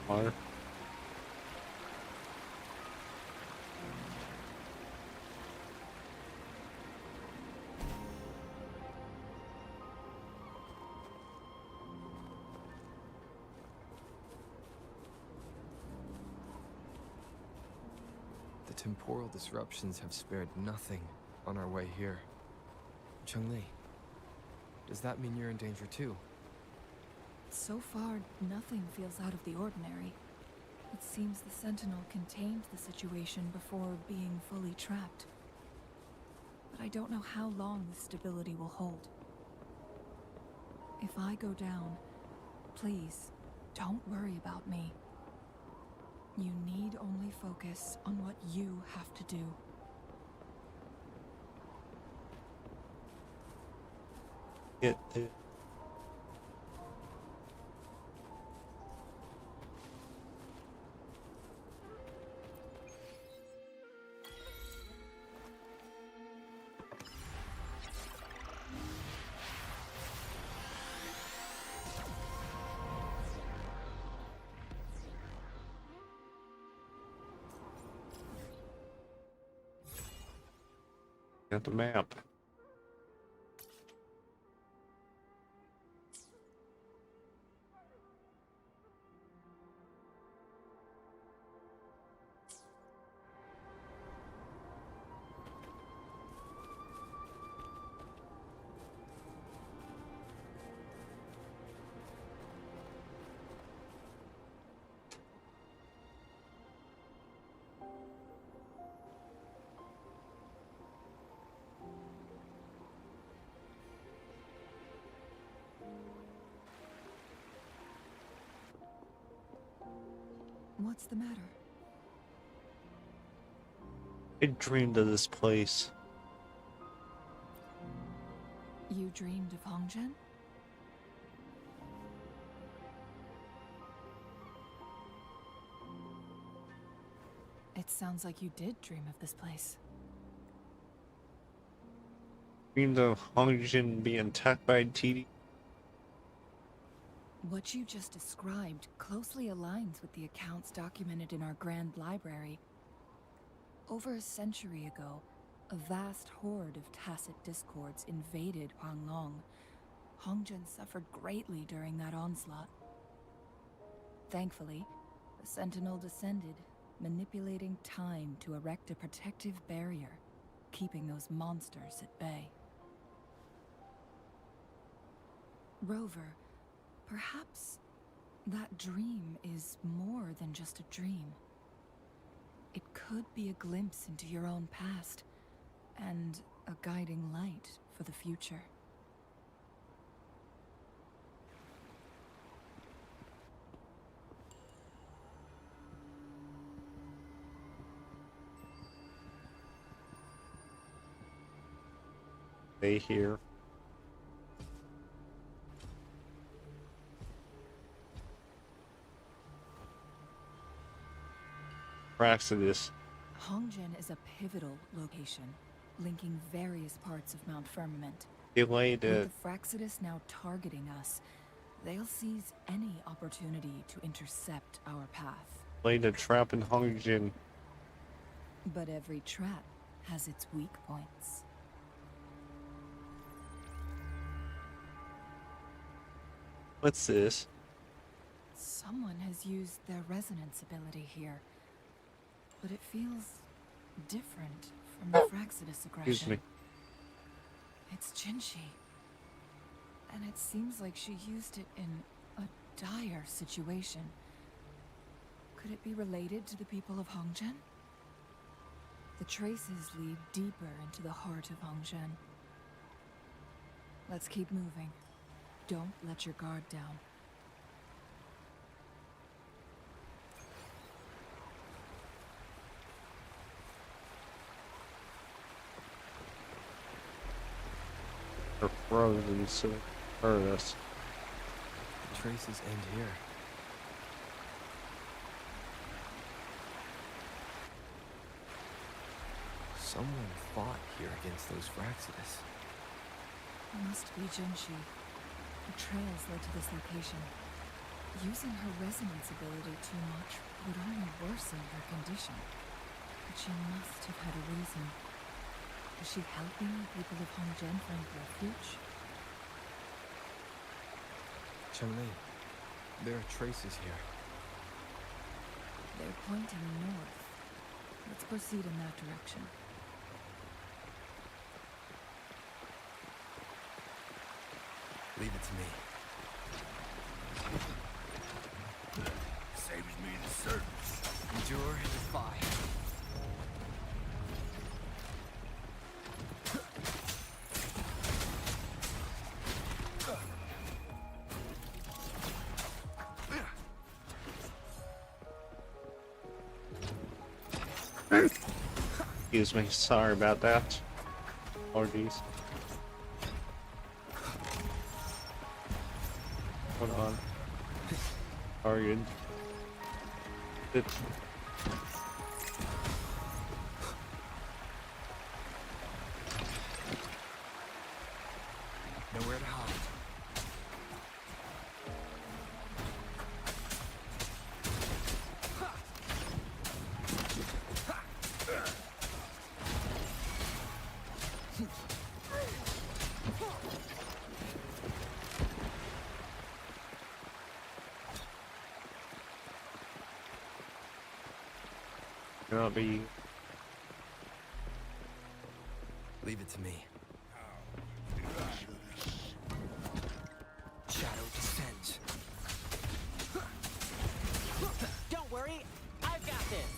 Water. The temporal disruptions have spared nothing on our way here. Cheng-Li, does that mean you're in danger too? So far, nothing feels out of the ordinary. It seems the Sentinel contained the situation before being fully trapped. But I don't know how long this stability will hold. If I go down, please, don't worry about me. You need only focus on what you have to do. Get it. Got the map. What's the matter? I dreamed of this place. You dreamed of Hongjian? It sounds like you did dream of this place. Dreamed of Hongjian being attacked by TD. What you just described closely aligns with the accounts documented in our Grand Library. Over a century ago, a vast horde of tacit discords invaded Huanglong. Hongjian suffered greatly during that onslaught. Thankfully, the Sentinel descended, manipulating time to erect a protective barrier, keeping those monsters at bay. Rover, perhaps that dream is more than just a dream. It could be a glimpse into your own past, and a guiding light for the future. Stay here. Praxidus. Hongjian is a pivotal location, linking various parts of Mount Firmament. Delayed it. With the Fraxidus now targeting us, they'll seize any opportunity to intercept our path. Laid a trap in Hongjian. But every trap has its weak points. What's this? Someone has used their resonance ability here, but it feels different from the Fraxidus aggression. Excuse me. It's Jinshi. And it seems like she used it in a dire situation. Could it be related to the people of Hongzhen? The traces lead deeper into the heart of Hongzhen. Let's keep moving. Don't let your guard down. They're frozen, so hurt us. The traces end here. Someone fought here against those Fraxidus. It must be Jinshi. The trails led to this location. Using her resonance ability too much would only worsen her condition. But she must have had a reason. Is she helping the people of Hongzhen find refuge? Chun-Li, there are traces here. They're pointing north. Let's proceed in that direction. Leave it to me. Saves me the search. Endure and defy. Excuse me, sorry about that. Apologies. Hold on. Target. Nowhere to hide. Cannot be. Leave it to me. Shadow descends. Don't worry, I've got this.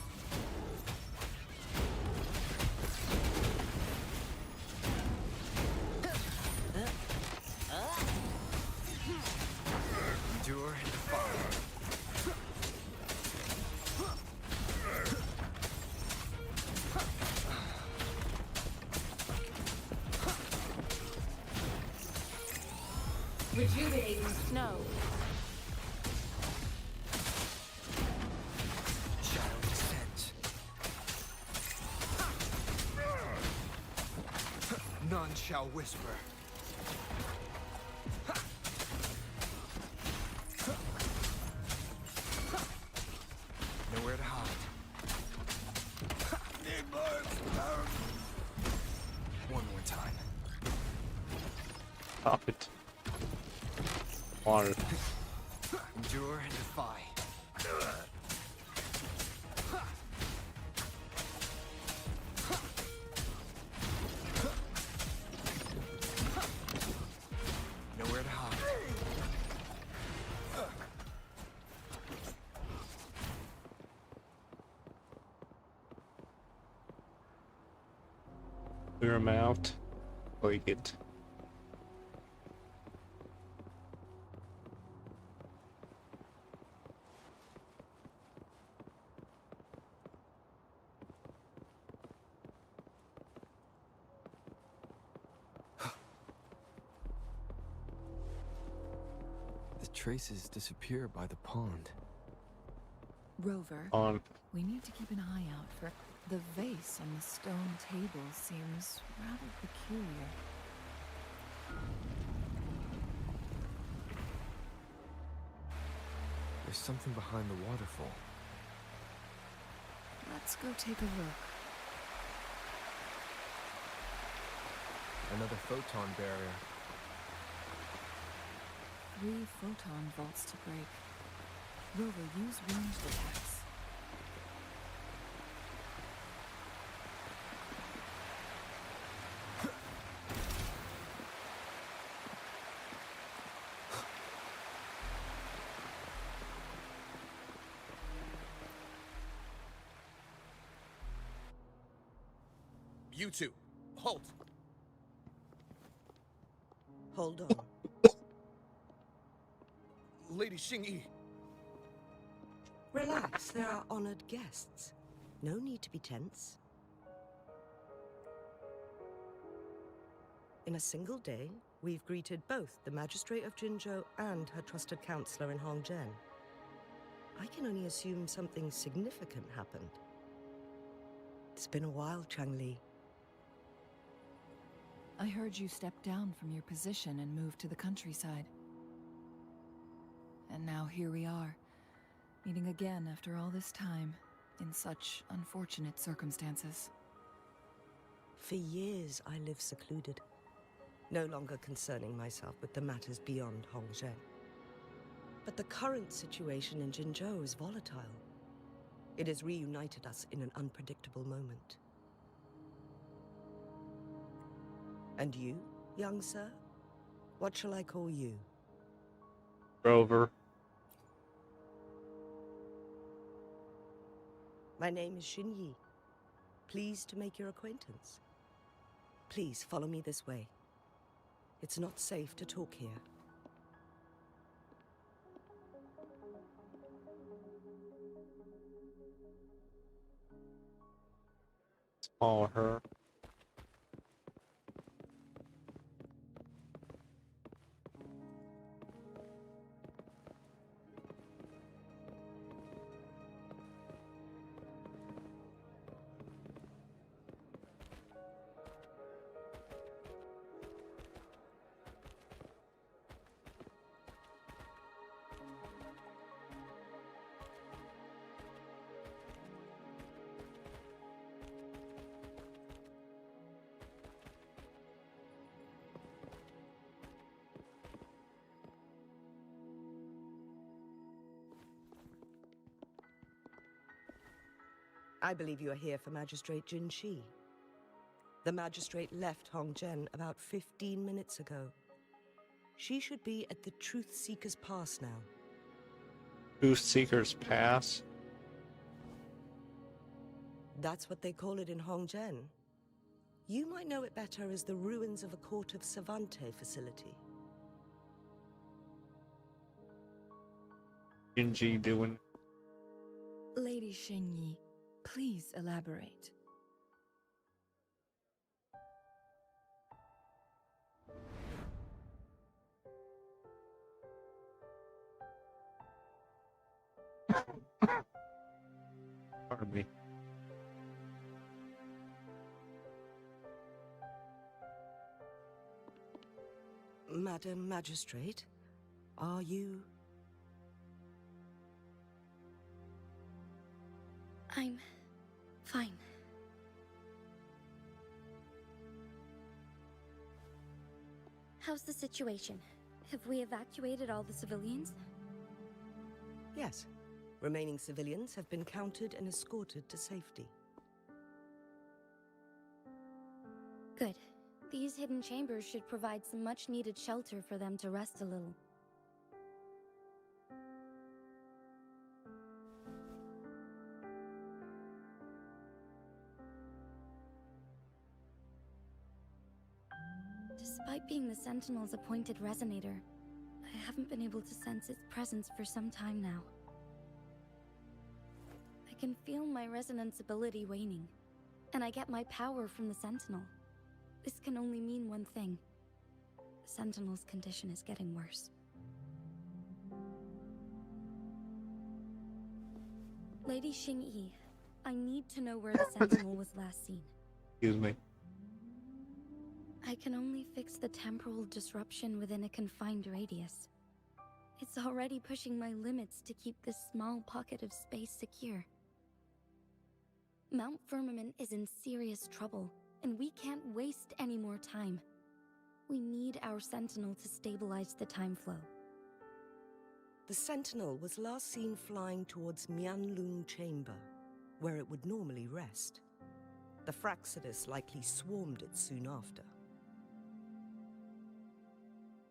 Endure and defy. Rejuvenating snow. Shadow descends. None shall whisper. Nowhere to hide. One more time. Stop it. Water. Endure and defy. Nowhere to hide. Clear them out. Like it. The traces disappear by the pond. Rover, On. we need to keep an eye out for... The vase on the stone table seems rather peculiar. There's something behind the waterfall. Let's go take a look. Another photon barrier. 3 photon vaults to break. Rover, use ranged attacks. You two, halt! Hold on. Lady Xingyi. Relax, there are honored guests. No need to be tense. In a single day, we've greeted both the Magistrate of Jinzhou and her trusted counselor in Hongzhen. I can only assume something significant happened. It's been a while, Changli. I heard you stepped down from your position and moved to the countryside. And now here we are, meeting again after all this time, in such unfortunate circumstances. For years, I lived secluded, no longer concerning myself with the matters beyond Hongzhen. But the current situation in Jinzhou is volatile. It has reunited us in an unpredictable moment. And you, young sir? What shall I call you? Rover. My name is Xinyi. Pleased to make your acquaintance. Please follow me this way. It's not safe to talk here. Follow her. I believe you are here for Magistrate Jin Shi. The magistrate left Hongzhen about 15 minutes ago. She should be at the Truth Seeker's Pass now. Truth Seeker's Pass? That's what they call it in Hongzhen. You might know it better as the ruins of a Court of Savante facility. Jinji doing? Lady Xingyi, please elaborate. Pardon me. Madam Magistrate, are you... I'm fine. How's the situation? Have we evacuated all the civilians? Yes. Remaining civilians have been counted and escorted to safety. Good. These hidden chambers should provide some much-needed shelter for them to rest a little. Despite being the Sentinel's appointed resonator, I haven't been able to sense its presence for some time now. I can feel my resonance ability waning, and I get my power from the Sentinel. This can only mean one thing. The Sentinel's condition is getting worse. Lady Xingyi, I need to know where the Sentinel was last seen. Excuse me. I can only fix the temporal disruption within a confined radius. It's already pushing my limits to keep this small pocket of space secure. Mount Firmament is in serious trouble, and we can't waste any more time. We need our Sentinel to stabilize the time flow. The Sentinel was last seen flying towards Mianlung Chamber, where it would normally rest. The Fraxidus likely swarmed it soon after.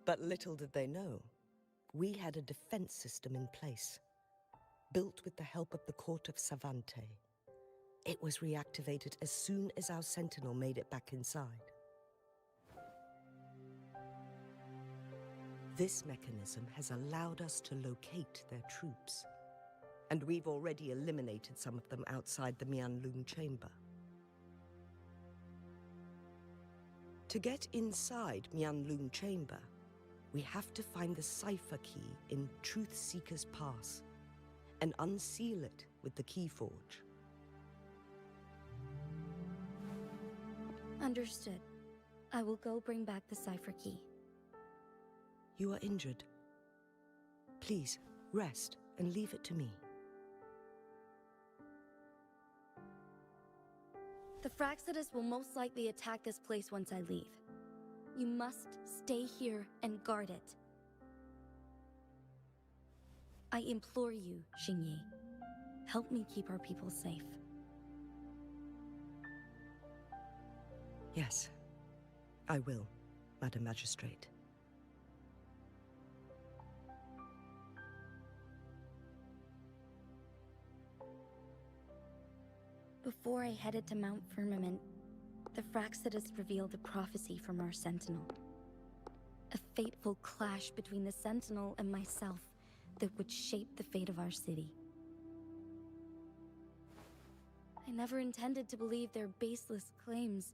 But little did they know, we had a defense system in place, built with the help of the court of Savante. It was reactivated as soon as our Sentinel made it back inside. This mechanism has allowed us to locate their troops, and we've already eliminated some of them outside the Mianlung Chamber. To get inside Mianlung Chamber, we have to find the cipher key in Truth Seeker's Pass and unseal it with the Keyforge. Understood. I will go bring back the cipher key. You are injured. Please, rest and leave it to me. The Fraxidus will most likely attack this place once I leave. You must stay here and guard it. I implore you, Xingyi. Help me keep our people safe. Yes, I will, Madam Magistrate. Before I headed to Mount Firmament, the Fraxidus revealed a prophecy from our Sentinel. A fateful clash between the Sentinel and myself that would shape the fate of our city. I never intended to believe their baseless claims,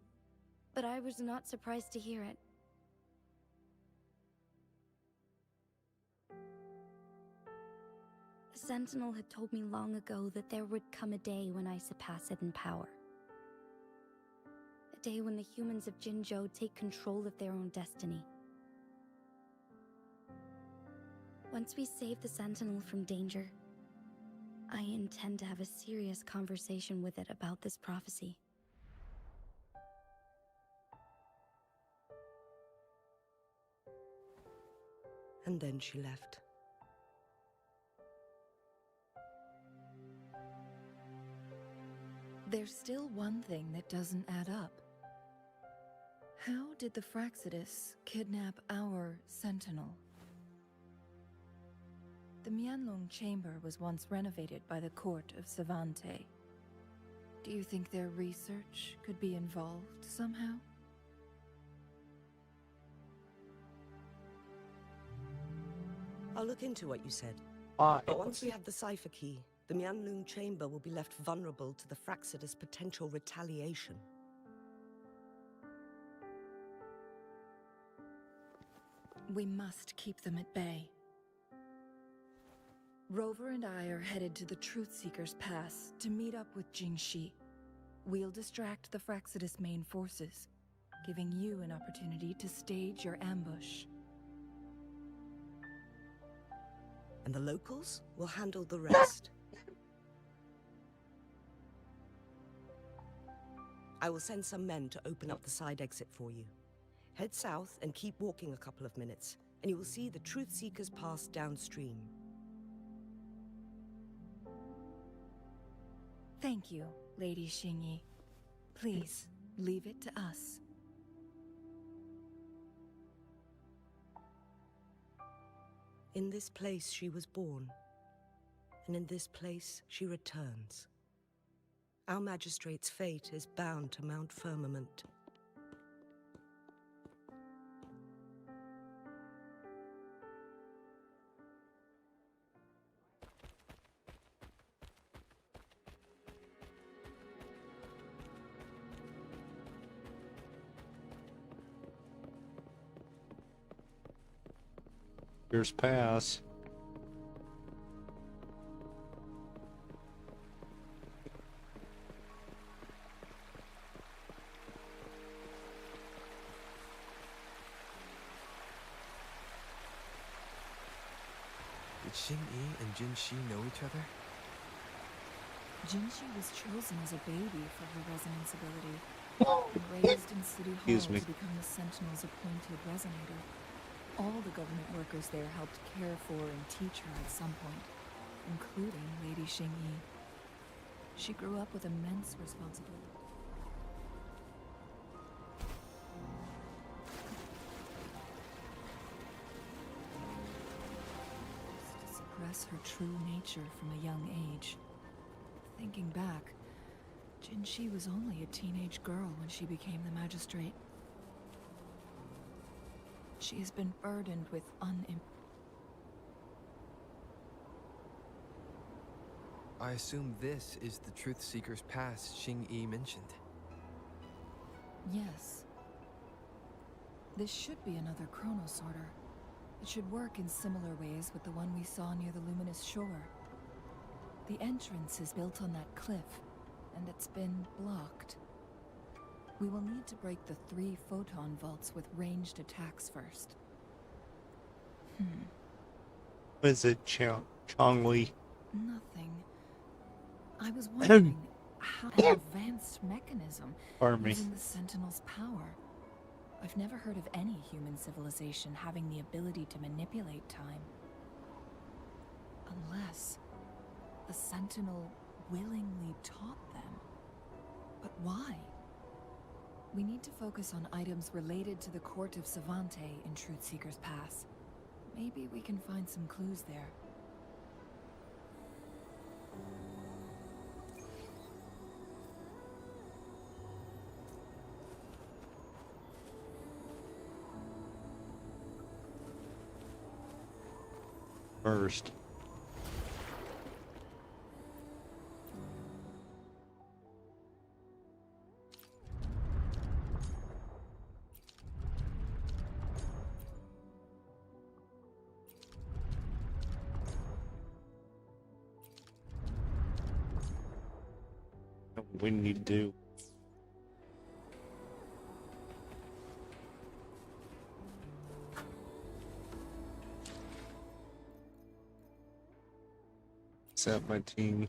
but I was not surprised to hear it. The Sentinel had told me long ago that there would come a day when I surpass it in power. A day when the humans of Jinzhou take control of their own destiny. Once we save the Sentinel from danger, I intend to have a serious conversation with it about this prophecy. And then she left. There's still one thing that doesn't add up. How did the Fraxidus kidnap our Sentinel? The Mianlong Chamber was once renovated by the court of Savante. Do you think their research could be involved somehow? I'll look into what you said. But Once we have the cipher key, the Mianlung Chamber will be left vulnerable to the Fraxidus' potential retaliation. We must keep them at bay. Rover and I are headed to the Truth Seeker's Pass to meet up with Jingxi. We'll distract the Fraxidus' main forces, giving you an opportunity to stage your ambush. And the locals will handle the rest. I will send some men to open up the side exit for you. Head south and keep walking a couple of minutes, and you will see the Truth Seeker's Pass downstream. Thank you, Lady Xingyi. Please, leave it to us. In this place she was born, and in this place she returns. Our magistrate's fate is bound to Mount Firmament. Here's pass. Did Xingyi and Jinxi know each other? Jinxi was chosen as a baby for her resonance ability, and raised in City Hall Excuse me. to become the Sentinel's appointed resonator. All the government workers there helped care for and teach her at some point, including Lady Xingyi. She grew up with immense responsibility. To suppress her true nature from a young age. Thinking back, Jinshi was only a teenage girl when she became the magistrate. She has been burdened with I assume this is the Truth Seeker's Pass Xing-Yi mentioned. Yes. This should be another chronosorter. It should work in similar ways with the one we saw near the luminous shore. The entrance is built on that cliff, and it's been blocked. We will need to break the 3 photon vaults with ranged attacks first. Was it Chongli? Nothing. I was wondering how an advanced mechanism using the Sentinel's power. I've never heard of any human civilization having the ability to manipulate time. Unless the Sentinel willingly taught them. But why? We need to focus on items related to the Court of Savante in Truthseeker's Pass. Maybe we can find some clues there. First. We need to. Set my team.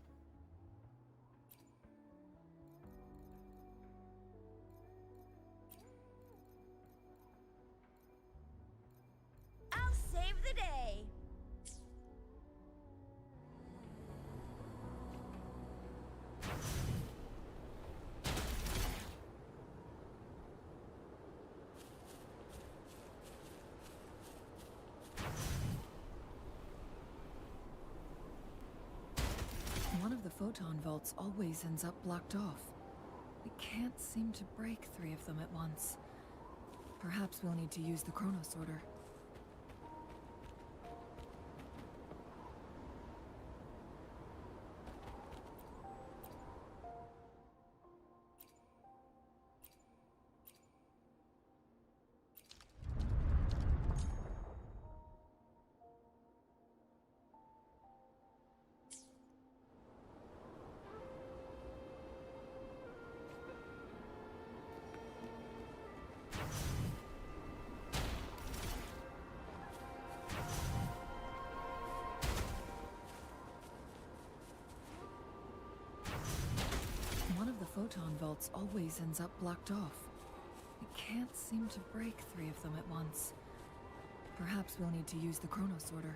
I'll save the day. One of the photon vaults always ends up blocked off. We can't seem to break 3 of them at once. Perhaps we'll need to use the chronosorter. One of the photon vaults always ends up blocked off. We can't seem to break 3 of them at once. Perhaps we'll need to use the chronosorter.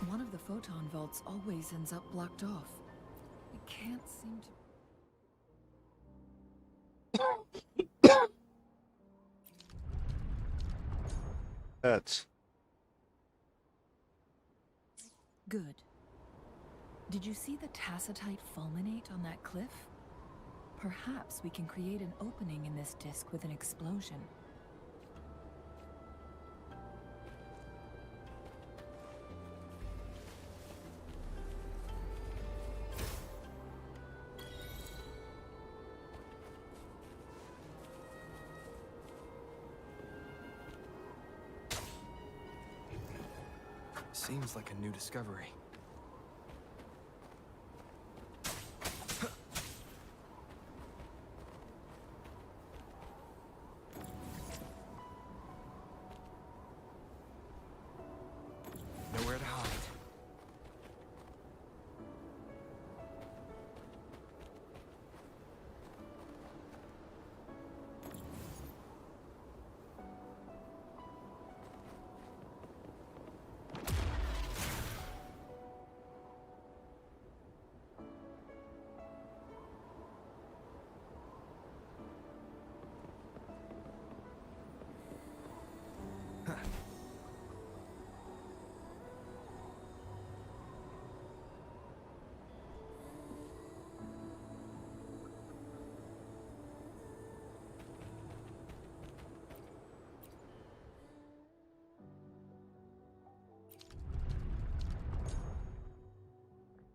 One of the photon vaults always ends up blocked off. We can't seem to... That's Good. Did you see the tacitite fulminate on that cliff? Perhaps we can create an opening in this disk with an explosion. Seems like a new discovery. Nowhere to hide.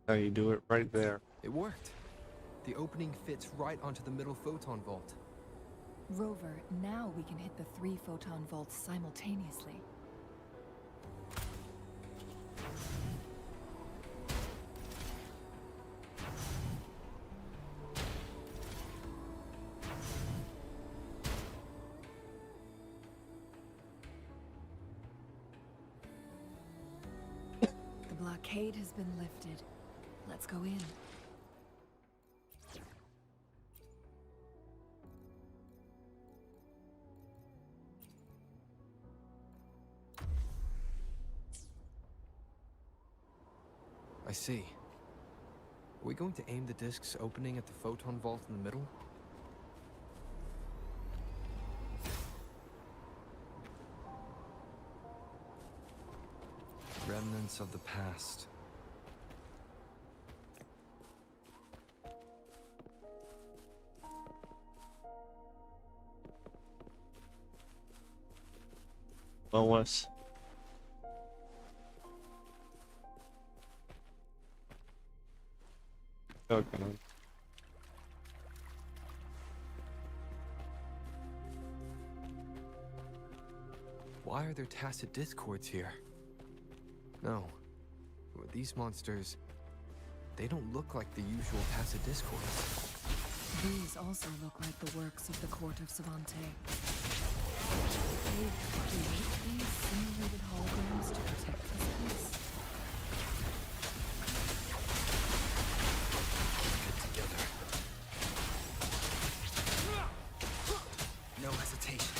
How you do it right there. It worked. The opening fits right onto the middle photon vault. Rover, now we can hit the 3 photon vaults simultaneously. The blockade has been lifted. Let's go in. I see. Are we going to aim the discs opening at the photon vault in the middle? Remnants of the past. Lois. Okay. Why are there tacit discords here? No. These monsters, they don't look like the usual tacit discords. These also look like the works of the court of Savante. They create these simulated holograms to protect this place. Together. No hesitation.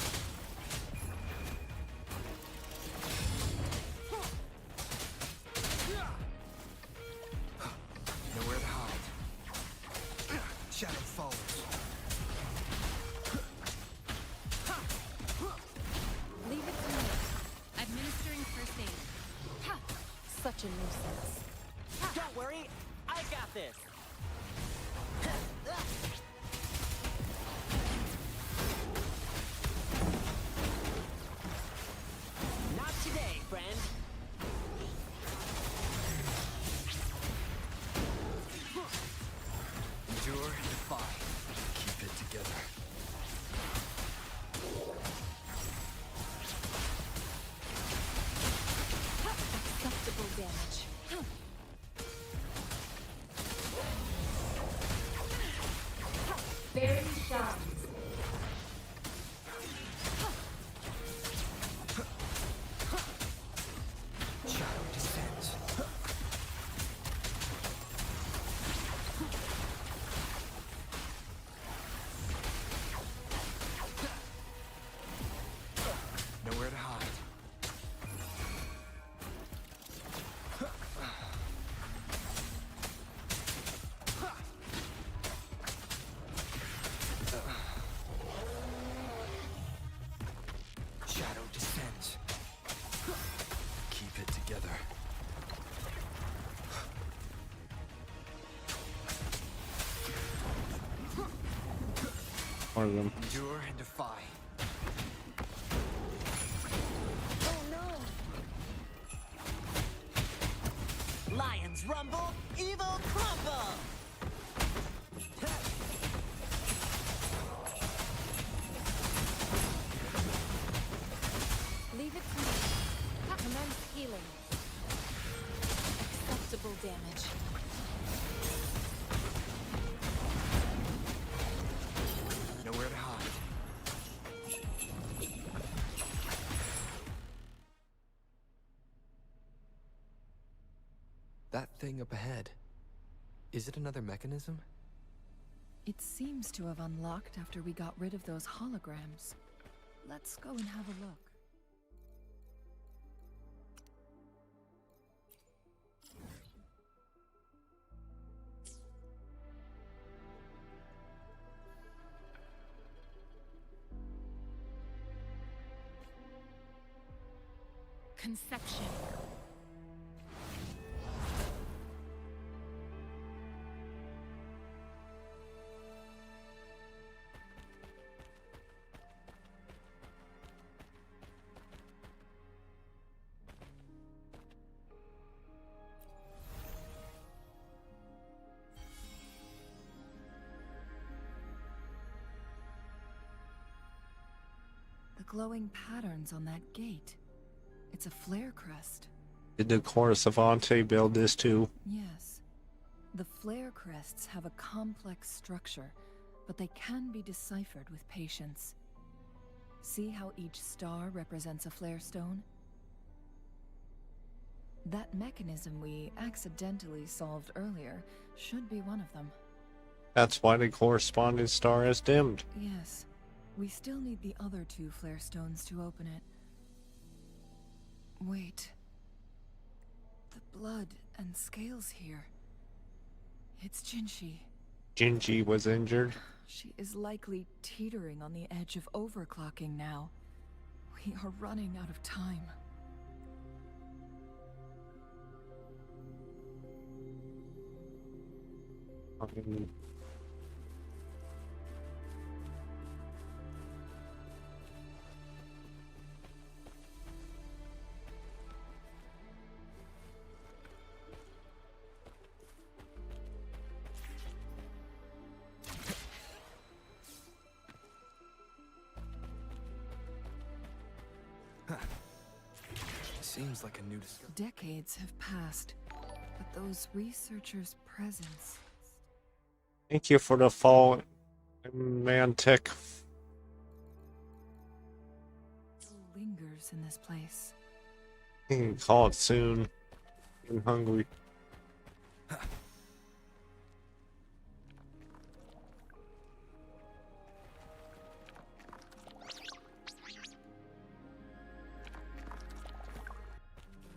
Nowhere to hide. Shadow follows. Leave it to me. Administering first aid. Such a nuisance. Don't worry, I've got this. Not today, friend. Endure and defy. Keep it together. Acceptable damage. Barely shines. Shadow descends. Nowhere to hide. Shadow descends. Keep it together. One of them. Endure and defy. Lions rumble, evil crumble! Leave it to me. Commence healing. That thing up ahead. Is it another mechanism? It seems to have unlocked after we got rid of those holograms. Let's go and have a look. Conception. The glowing patterns on that gate. It's a flare crest. Did the Core Savante build this too? Yes. The flare crests have a complex structure, but they can be deciphered with patience. See how each star represents a flare stone? That mechanism we accidentally solved earlier should be one of them. That's why the corresponding star is dimmed. Yes. We still need the other 2 flare stones to open it. Wait. The blood and scales here. It's Jinshi. Jinji was injured. She is likely teetering on the edge of overclocking now. We are running out of time. Seems like a new discovery. Decades have passed, but those researchers' presence Thank you for the fall, Mantic. lingers in this place. You can call it soon. I'm hungry.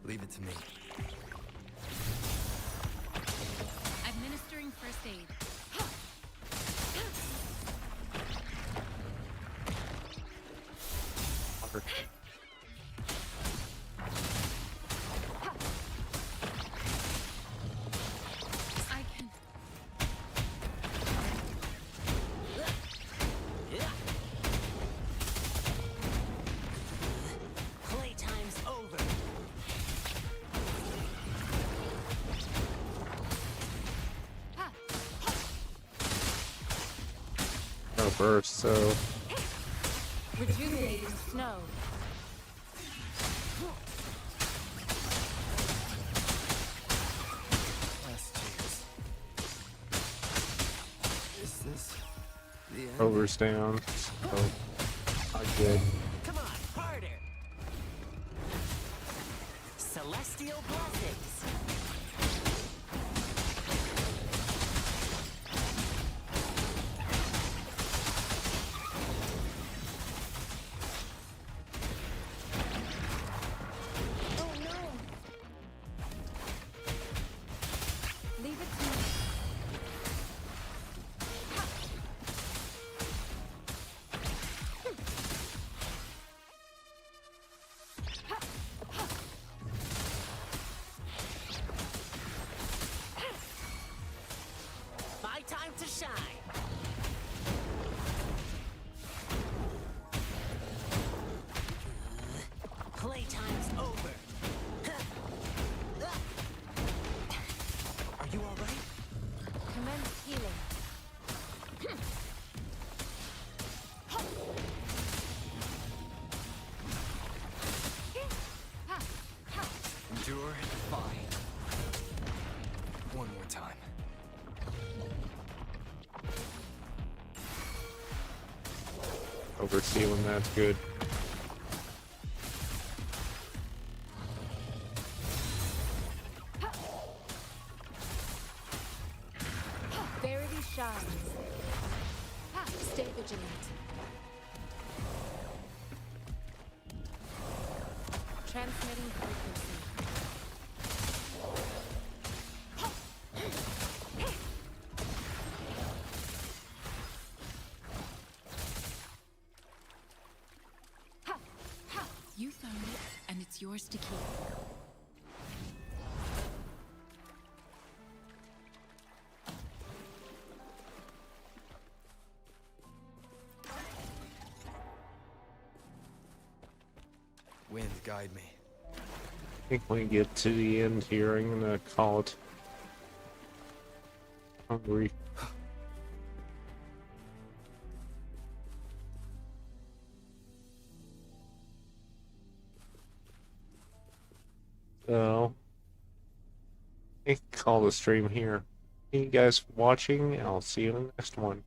Leave it to me. Administering first aid. I can. Playtime's over. No burst, so Rejuvenating snow. Last chance. Is this the end? Over's down. Oh, not good. Come on, harder. Celestial blessings. Leave it to me. My time to shine. Playtime's over. Are you all right? Commence healing. Endure and defy. One more time. Oversealing, that's good. shines. Stay vigilant. Transmitting frequency. You found it, and it's yours to keep. Wind, guide me. I think when we get to the end here, I'm gonna call it hungry. So, I can call the stream here. Thank you guys for watching, and I'll see you in the next one.